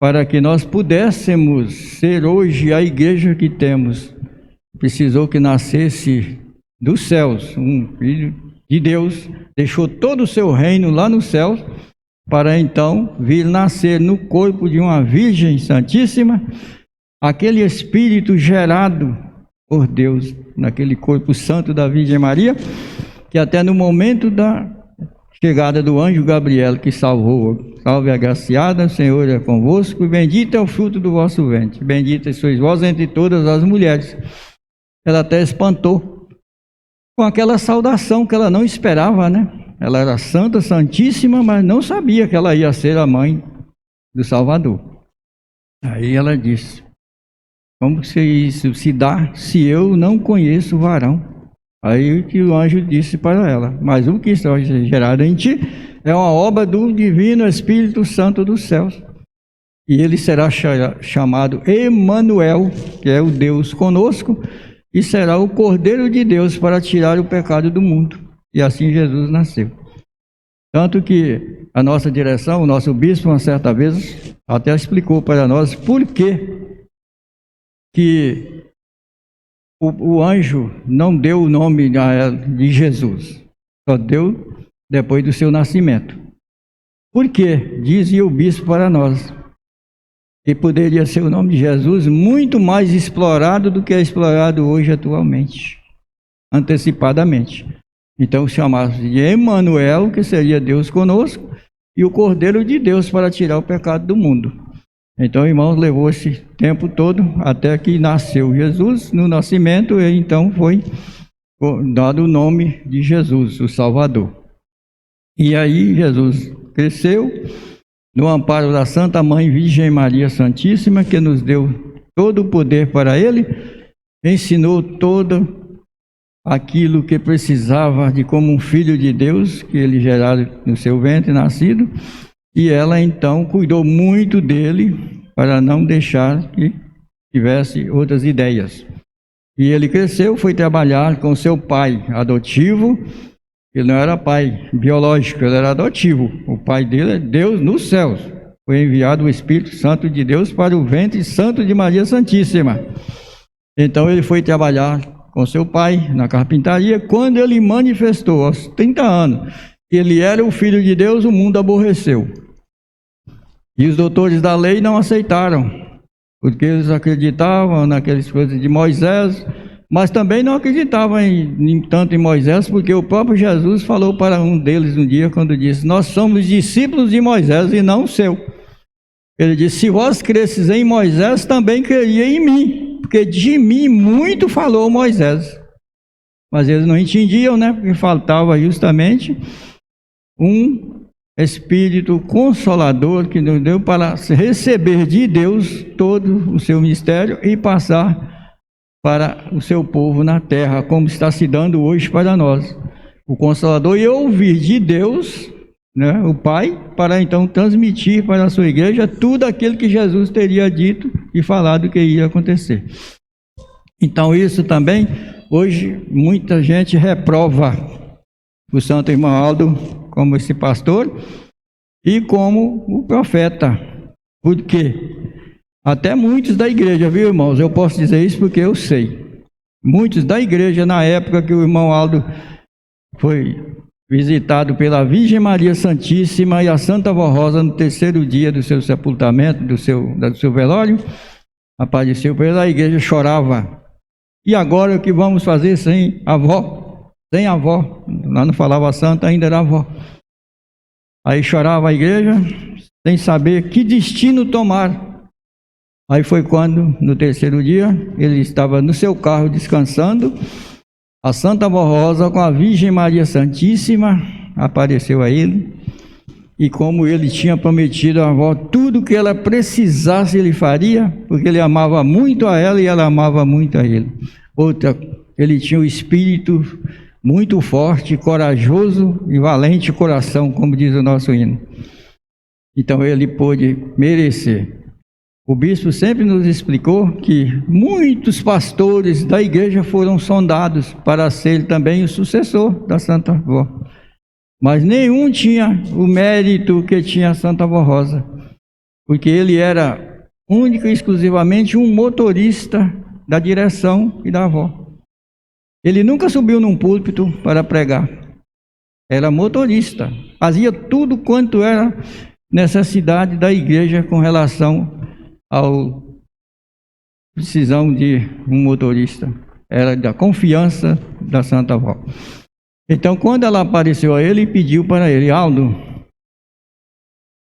A: para que nós pudéssemos ser hoje a igreja que temos. Precisou que nascesse dos céus um filho de Deus, deixou todo o seu reino lá nos céus, para então vir nascer no corpo de uma Virgem Santíssima, aquele Espírito gerado por Deus, naquele corpo santo da Virgem Maria, que até no momento da chegada do anjo Gabriel, que salvou: salve a agraciada, o Senhor é convosco, e bendito é o fruto do vosso ventre, bendita sois vós entre todas as mulheres. Ela até espantou com aquela saudação que ela não esperava, né? Ela era santa, santíssima, mas não sabia que ela ia ser a mãe do Salvador. Aí ela disse: como que isso se dá se eu não conheço o varão? Aí que o anjo disse para ela: mas o que está gerado em ti é uma obra do divino Espírito Santo dos céus, e ele será chamado Emanuel, que é o Deus conosco, e será o Cordeiro de Deus para tirar o pecado do mundo. E assim Jesus nasceu. Tanto que a nossa direção, o nosso bispo, uma certa vez, até explicou para nós por que o anjo não deu o nome de Jesus, só deu depois do seu nascimento. Por quê? Dizia o bispo para nós que poderia ser o nome de Jesus muito mais explorado do que é explorado hoje atualmente, antecipadamente. Então chamasse de Emanuel, que seria Deus conosco, e o Cordeiro de Deus para tirar o pecado do mundo. Então, irmãos, levou esse tempo todo até que nasceu Jesus. No nascimento, ele então foi dado o nome de Jesus, o Salvador. E aí Jesus cresceu no amparo da Santa Mãe Virgem Maria Santíssima, que nos deu todo o poder para ele, ensinou todo aquilo que precisava de como um filho de Deus, que ele gerado no seu ventre, nascido, e ela então cuidou muito dele para não deixar que tivesse outras ideias. E ele cresceu, foi trabalhar com seu pai adotivo. Ele não era pai biológico, ele era adotivo. O pai dele é Deus nos céus. Foi enviado o Espírito Santo de Deus para o ventre santo de Maria Santíssima. Então ele foi trabalhar com seu pai na carpintaria. Quando ele manifestou aos 30 anos que ele era o Filho de Deus, o mundo aborreceu. E os doutores da lei não aceitaram, porque eles acreditavam naquelas coisas de Moisés, mas também não acreditavam tanto em Moisés, porque o próprio Jesus falou para um deles um dia, quando disse: nós somos discípulos de Moisés e não seu. Ele disse: se vós cresces em Moisés, também creria em mim, porque de mim muito falou Moisés. Mas eles não entendiam, né? Porque faltava justamente um Espírito Consolador que nos deu para receber de Deus todo o seu mistério e passar para o seu povo na terra, como está se dando hoje para nós. O Consolador e ouvir de Deus, né, o Pai, para então transmitir para a sua igreja tudo aquilo que Jesus teria dito e falado que ia acontecer. Então isso também, hoje, muita gente reprova o Santo Irmão Aldo como esse pastor e como o profeta. Por quê? Até muitos da igreja, viu, irmãos? Eu posso dizer isso porque eu sei. Muitos da igreja, na época que o irmão Aldo foi visitado pela Virgem Maria Santíssima e a Santa Avó Rosa no terceiro dia do seu sepultamento, do seu velório, apareceu pela igreja, chorava. E agora o que vamos fazer sem avó? Sem avó. Lá não falava santa, ainda era avó. Aí chorava a igreja, sem saber que destino tomar. Aí foi quando, no terceiro dia, ele estava no seu carro descansando. A Santa Avó Rosa, com a Virgem Maria Santíssima, apareceu a ele. E como ele tinha prometido à avó tudo que ela precisasse, ele faria, porque ele amava muito a ela e ela amava muito a ele. Outra, ele tinha o espírito muito forte, corajoso e valente coração, como diz o nosso hino. Então ele pôde merecer. O bispo sempre nos explicou que muitos pastores da igreja foram sondados para ser também o sucessor da Santa Avó, mas nenhum tinha o mérito que tinha a Santa Avó Rosa, porque ele era único e exclusivamente um motorista da direção e da avó. Ele nunca subiu num púlpito para pregar, era motorista, fazia tudo quanto era necessidade da igreja com relação ao precisão de um motorista. era da confiança da Santa Avó. Então, quando ela apareceu a ele, pediu para ele: Aldo,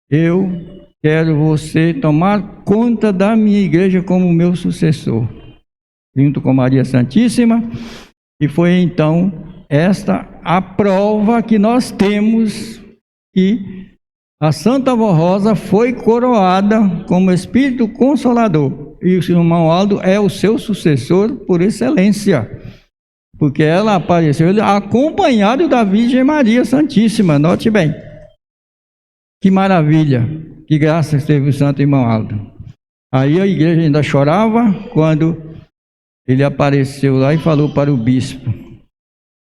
A: eu quero você tomar conta da minha igreja como meu sucessor, junto com Maria Santíssima. E foi então esta a prova que nós temos que a Santa Avó Rosa foi coroada como Espírito Consolador. E o irmão Aldo é o seu sucessor por excelência, porque ela apareceu acompanhado da Virgem Maria Santíssima. Note bem, que maravilha, que graças teve o santo irmão Aldo. Aí a igreja ainda chorava quando ele apareceu lá e falou para o bispo: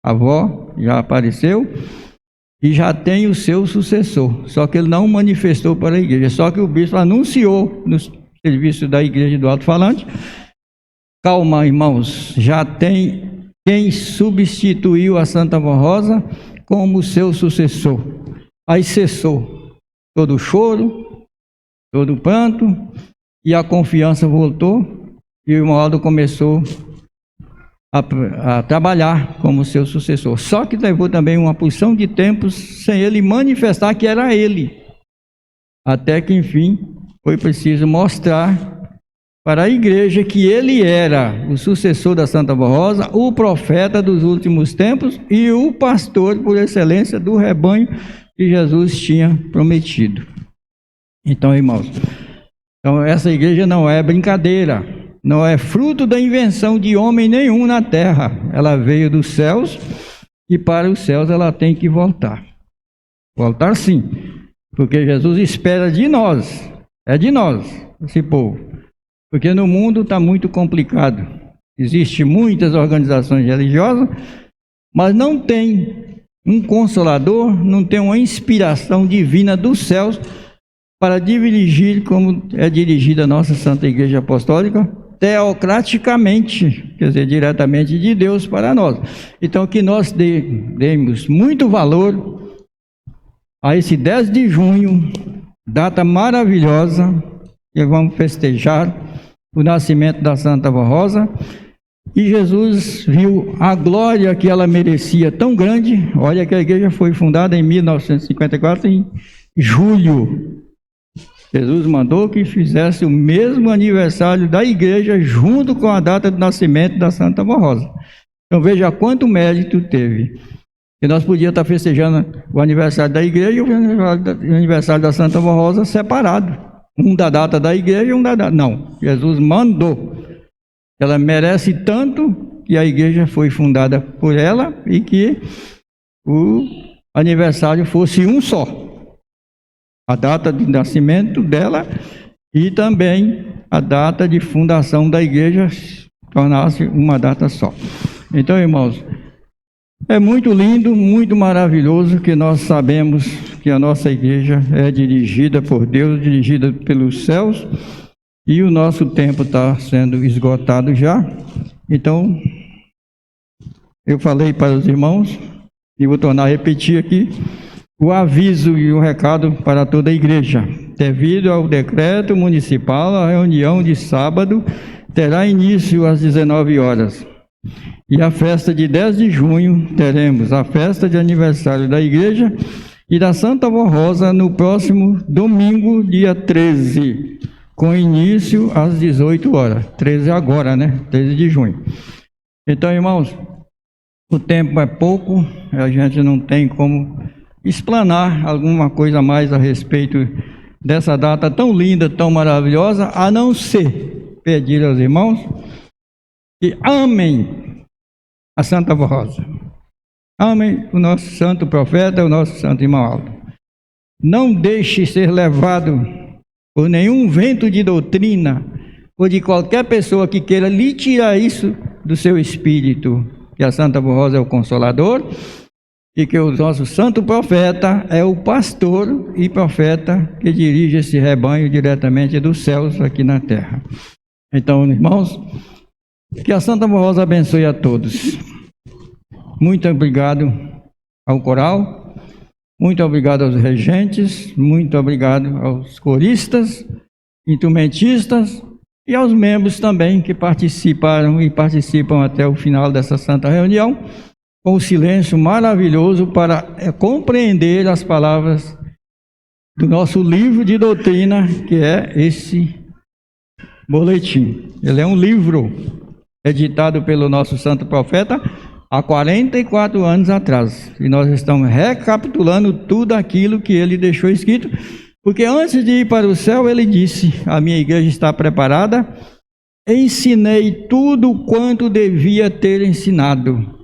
A: a avó já apareceu e já tem o seu sucessor, só que ele não manifestou para a igreja, só que o bispo anunciou no serviço da igreja do alto-falante: calma, irmãos, já tem quem substituiu a Santa Avó Rosa como seu sucessor. Aí cessou todo o choro, todo o pranto, e a confiança voltou, e o irmão Aldo começou a trabalhar como seu sucessor. Só que levou também uma porção de tempos sem ele manifestar que era ele, até que enfim foi preciso mostrar para a igreja que ele era o sucessor da Santa Avó Rosa, o profeta dos últimos tempos e o pastor por excelência do rebanho que Jesus tinha prometido. Então, irmãos, essa igreja não é brincadeira, não é fruto da invenção de homem nenhum na terra. Ela veio dos céus e para os céus ela tem que voltar. Voltar sim, porque Jesus espera de nós, é de nós, esse povo. Porque no mundo está muito complicado. Existem muitas organizações religiosas, mas não tem um consolador, não tem uma inspiração divina dos céus para dirigir como é dirigida a nossa Santa Igreja Apostólica, teocraticamente, quer dizer, diretamente de Deus para nós. Então, que nós demos muito valor a esse 10 de junho, data maravilhosa, que vamos festejar o nascimento da Santa Avó Rosa, e Jesus viu a glória que ela merecia tão grande. Olha que a igreja foi fundada em 1954, em julho. Jesus mandou que fizesse o mesmo aniversário da igreja junto com a data do nascimento da Santa Avó Rosa. Então veja quanto mérito teve. E nós podíamos estar festejando o aniversário da igreja e o aniversário da Santa Avó Rosa separado. Um da data da igreja e um da data... Não, Jesus mandou. Ela merece tanto que a igreja foi fundada por ela e que o aniversário fosse um só. A data de nascimento dela e também a data de fundação da igreja tornasse uma data só. Então, irmãos, é muito lindo, muito maravilhoso que nós sabemos que a nossa igreja é dirigida por Deus, dirigida pelos céus, e o nosso tempo está sendo esgotado já. Então, eu falei para os irmãos, e vou tornar a repetir aqui, o aviso e o recado para toda a igreja. Devido ao decreto municipal, a reunião de sábado terá início às 19 horas. E a festa de 10 de junho teremos a festa de aniversário da igreja e da Santa Avó Rosa no próximo domingo, dia 13, com início às 18 horas. 13 agora, né? 13 de junho. Então, irmãos, o tempo é pouco, a gente não tem como explanar alguma coisa mais a respeito dessa data tão linda, tão maravilhosa, a não ser pedir aos irmãos que amem a Santa Avó Rosa. Amem o nosso santo profeta, o nosso santo irmão Aldo. Não deixe ser levado por nenhum vento de doutrina ou de qualquer pessoa que queira lhe tirar isso do seu espírito, que a Santa Avó Rosa é o Consolador e que o nosso santo profeta é o pastor e profeta que dirige esse rebanho diretamente dos céus aqui na terra. Então, irmãos, que a Santa Avó Rosa abençoe a todos. Muito obrigado ao coral, muito obrigado aos regentes, muito obrigado aos coristas, instrumentistas e aos membros também que participaram e participam até o final dessa santa reunião, com o silêncio maravilhoso para compreender as palavras do nosso livro de doutrina, que é esse boletim. Ele é um livro editado pelo nosso santo profeta há 44 anos atrás. E nós estamos recapitulando tudo aquilo que ele deixou escrito, porque antes de ir para o céu, ele disse: a minha igreja está preparada, ensinei tudo quanto devia ter ensinado.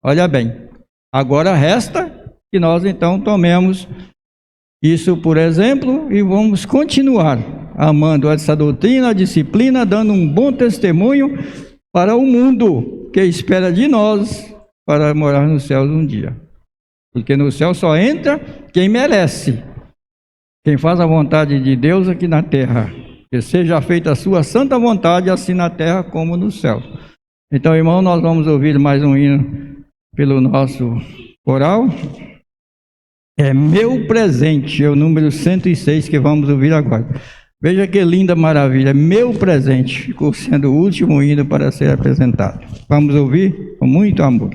A: Olha bem, agora resta que nós então tomemos isso por exemplo e vamos continuar amando essa doutrina, a disciplina, dando um bom testemunho para o mundo que espera de nós para morar no céu um dia. Porque no céu só entra quem merece, quem faz a vontade de Deus aqui na terra. Que seja feita a sua santa vontade, assim na terra como no céu. Então, irmão, nós vamos ouvir mais um hino pelo nosso coral. É Meu Presente, é o número 106 que vamos ouvir agora. Veja que linda maravilha, Meu Presente, ficou sendo o último hino para ser apresentado. Vamos ouvir com muito amor.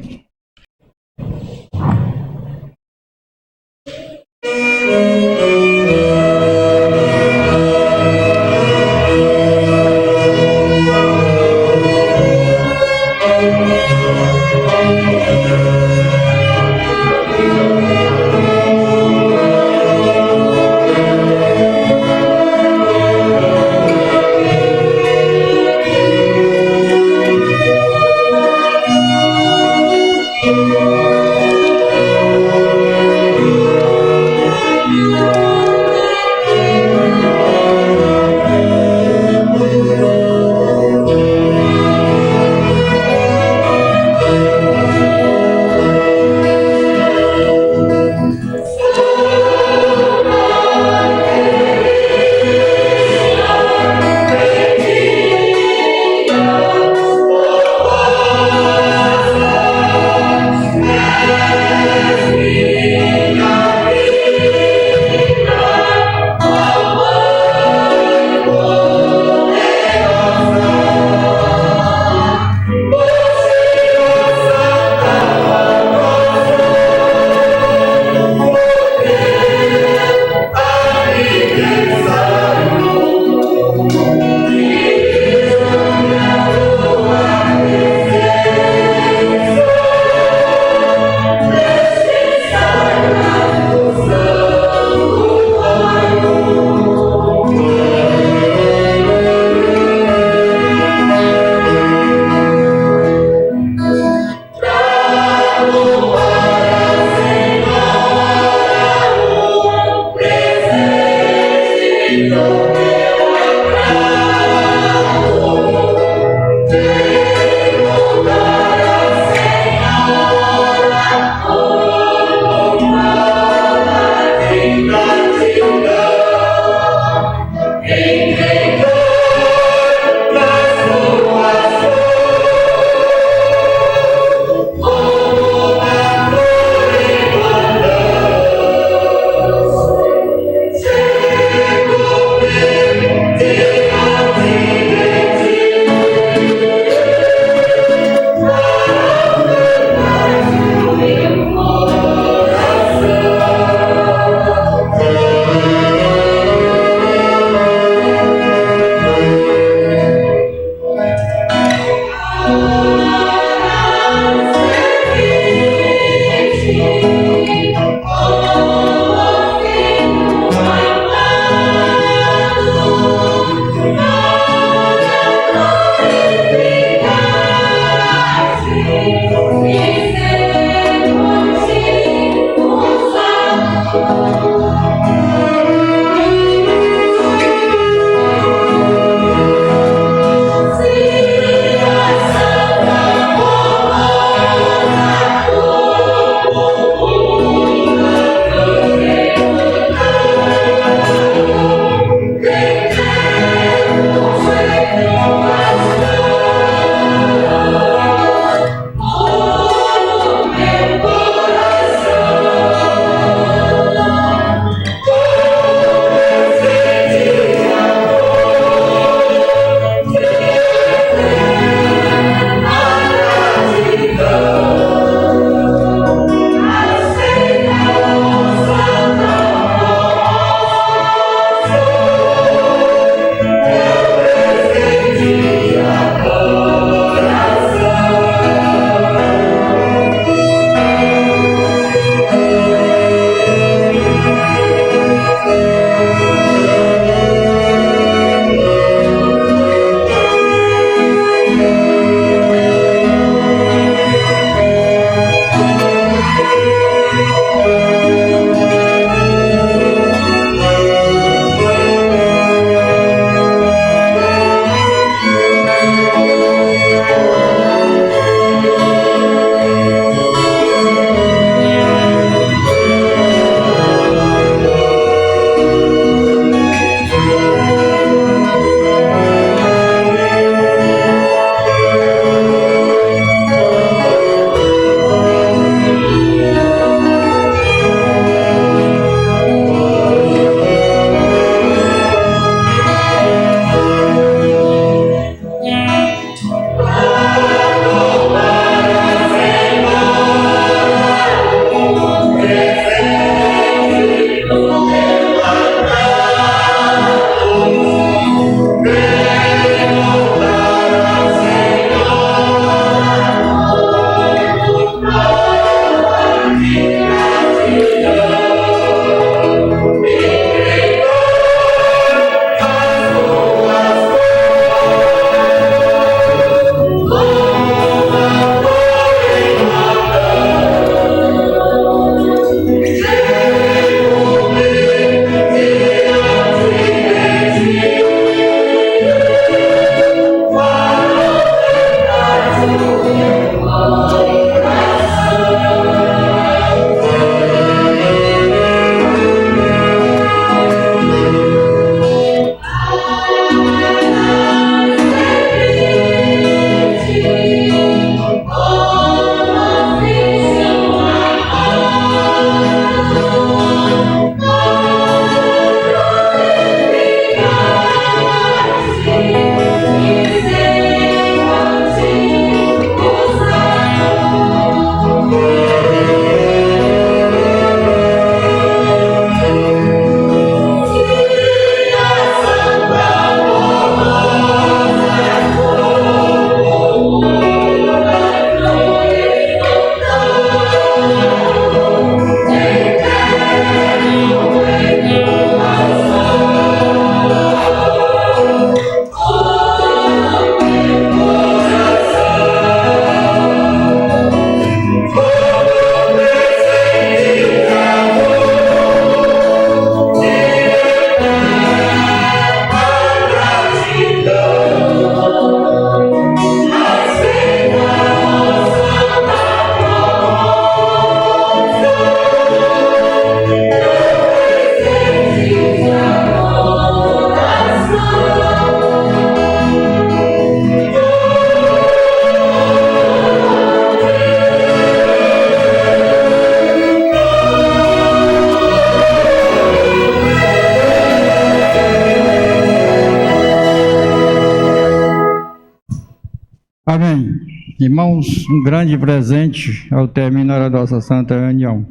A: Irmãos, um grande presente ao terminar a nossa santa reunião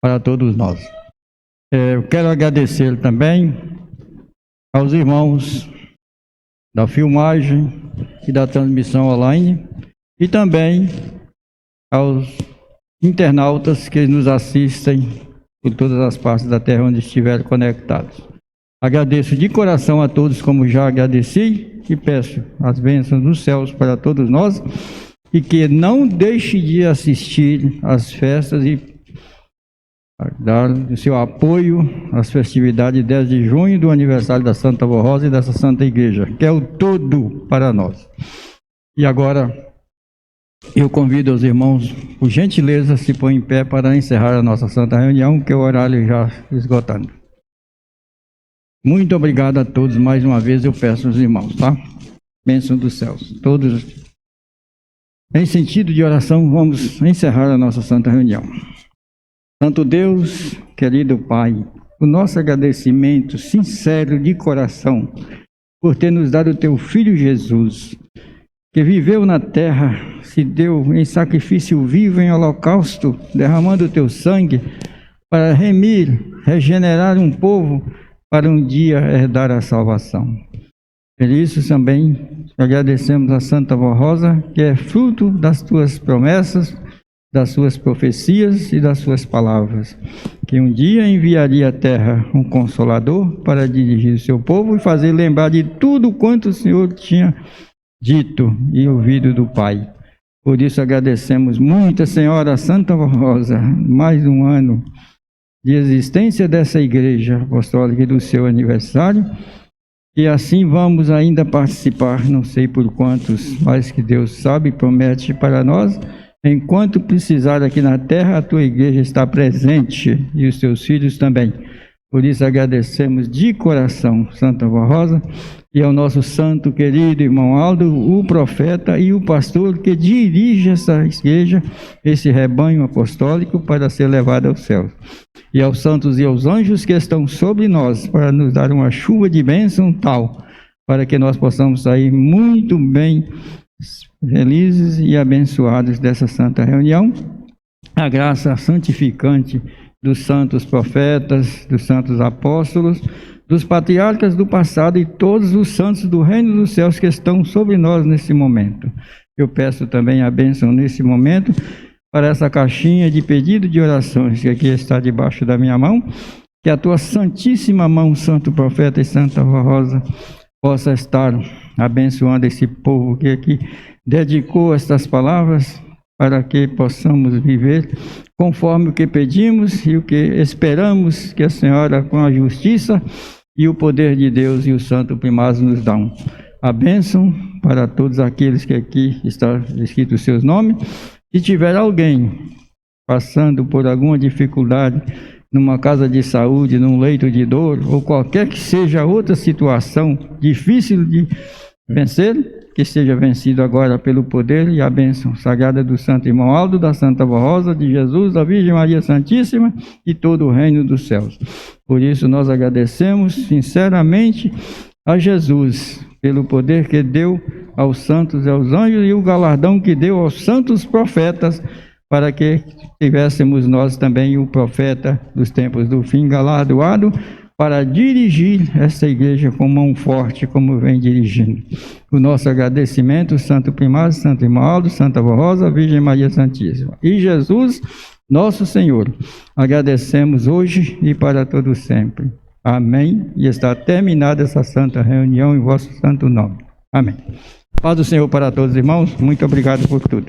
A: para todos nós. Eu quero agradecer também aos irmãos da filmagem e da transmissão online e também aos internautas que nos assistem por todas as partes da terra onde estiverem conectados. Agradeço de coração a todos, como já agradeci, e peço as bênçãos dos céus para todos nós e que não deixe de assistir às festas e dar o seu apoio às festividades de 10 de junho do aniversário da Santa Vó Rosa e dessa Santa Igreja, que é o todo para nós. E agora eu convido os irmãos, por gentileza, se põem em pé para encerrar a nossa santa reunião, que o horário já esgotando. Muito obrigado a todos, mais uma vez eu peço aos irmãos, tá? Bênção dos céus. Todos, em sentido de oração, vamos encerrar a nossa santa reunião. Santo Deus, querido Pai, o nosso agradecimento sincero de coração por ter nos dado o Teu Filho Jesus, que viveu na terra, se deu em sacrifício vivo, em holocausto, derramando o Teu sangue para remir, regenerar um povo, para um dia herdar a salvação. Por isso também agradecemos a Santa Vó Rosa, que é fruto das Tuas promessas, das Suas profecias e das Suas palavras, que um dia enviaria à terra um Consolador para dirigir o seu povo e fazer lembrar de tudo quanto o Senhor tinha dito e ouvido do Pai. Por isso agradecemos muito a Senhora Santa Vó Rosa, mais um ano de existência dessa igreja apostólica e do seu aniversário, e assim vamos ainda participar, não sei por quantos, mas que Deus sabe e promete para nós. Enquanto precisar aqui na terra, a tua igreja está presente e os teus filhos também. Por isso agradecemos de coração, Santa Vó Rosa, e ao nosso santo querido irmão Aldo, o profeta e o pastor que dirige essa igreja, esse rebanho apostólico para ser levado aos céus. E aos santos e aos anjos que estão sobre nós, para nos dar uma chuva de bênção tal, para que nós possamos sair muito bem, felizes e abençoados dessa santa reunião. A graça santificante dos santos profetas, dos santos apóstolos, dos patriarcas do passado e todos os santos do reino dos céus que estão sobre nós nesse momento. Eu peço também a bênção nesse momento para essa caixinha de pedido de orações que aqui está debaixo da minha mão, que a tua santíssima mão, santo profeta e Santa Vó Rosa, possa estar abençoando esse povo que aqui dedicou estas palavras, para que possamos viver conforme o que pedimos e o que esperamos que a Senhora, com a justiça e o poder de Deus e o Santo Primado, nos dão. A bênção para todos aqueles que aqui está escrito os seus nomes. Se tiver alguém passando por alguma dificuldade numa casa de saúde, num leito de dor, ou qualquer que seja outra situação difícil de vencer, que seja vencido agora pelo poder e a bênção sagrada do Santo Irmão Aldo, da Santa Vó Rosa, de Jesus, da Virgem Maria Santíssima e todo o reino dos céus. Por isso nós agradecemos sinceramente a Jesus pelo poder que deu aos santos e aos anjos e o galardão que deu aos santos profetas, para que tivéssemos nós também o profeta dos tempos do fim galardoado, para dirigir essa igreja com mão forte, como vem dirigindo. O nosso agradecimento, Santo Primado, Santo Irmão Aldo, Santa Vó Rosa, Virgem Maria Santíssima. E Jesus, nosso Senhor, agradecemos hoje e para todo sempre. Amém. E está terminada essa santa reunião em vosso santo nome. Amém. Paz do Senhor para todos, irmãos. Muito obrigado por tudo.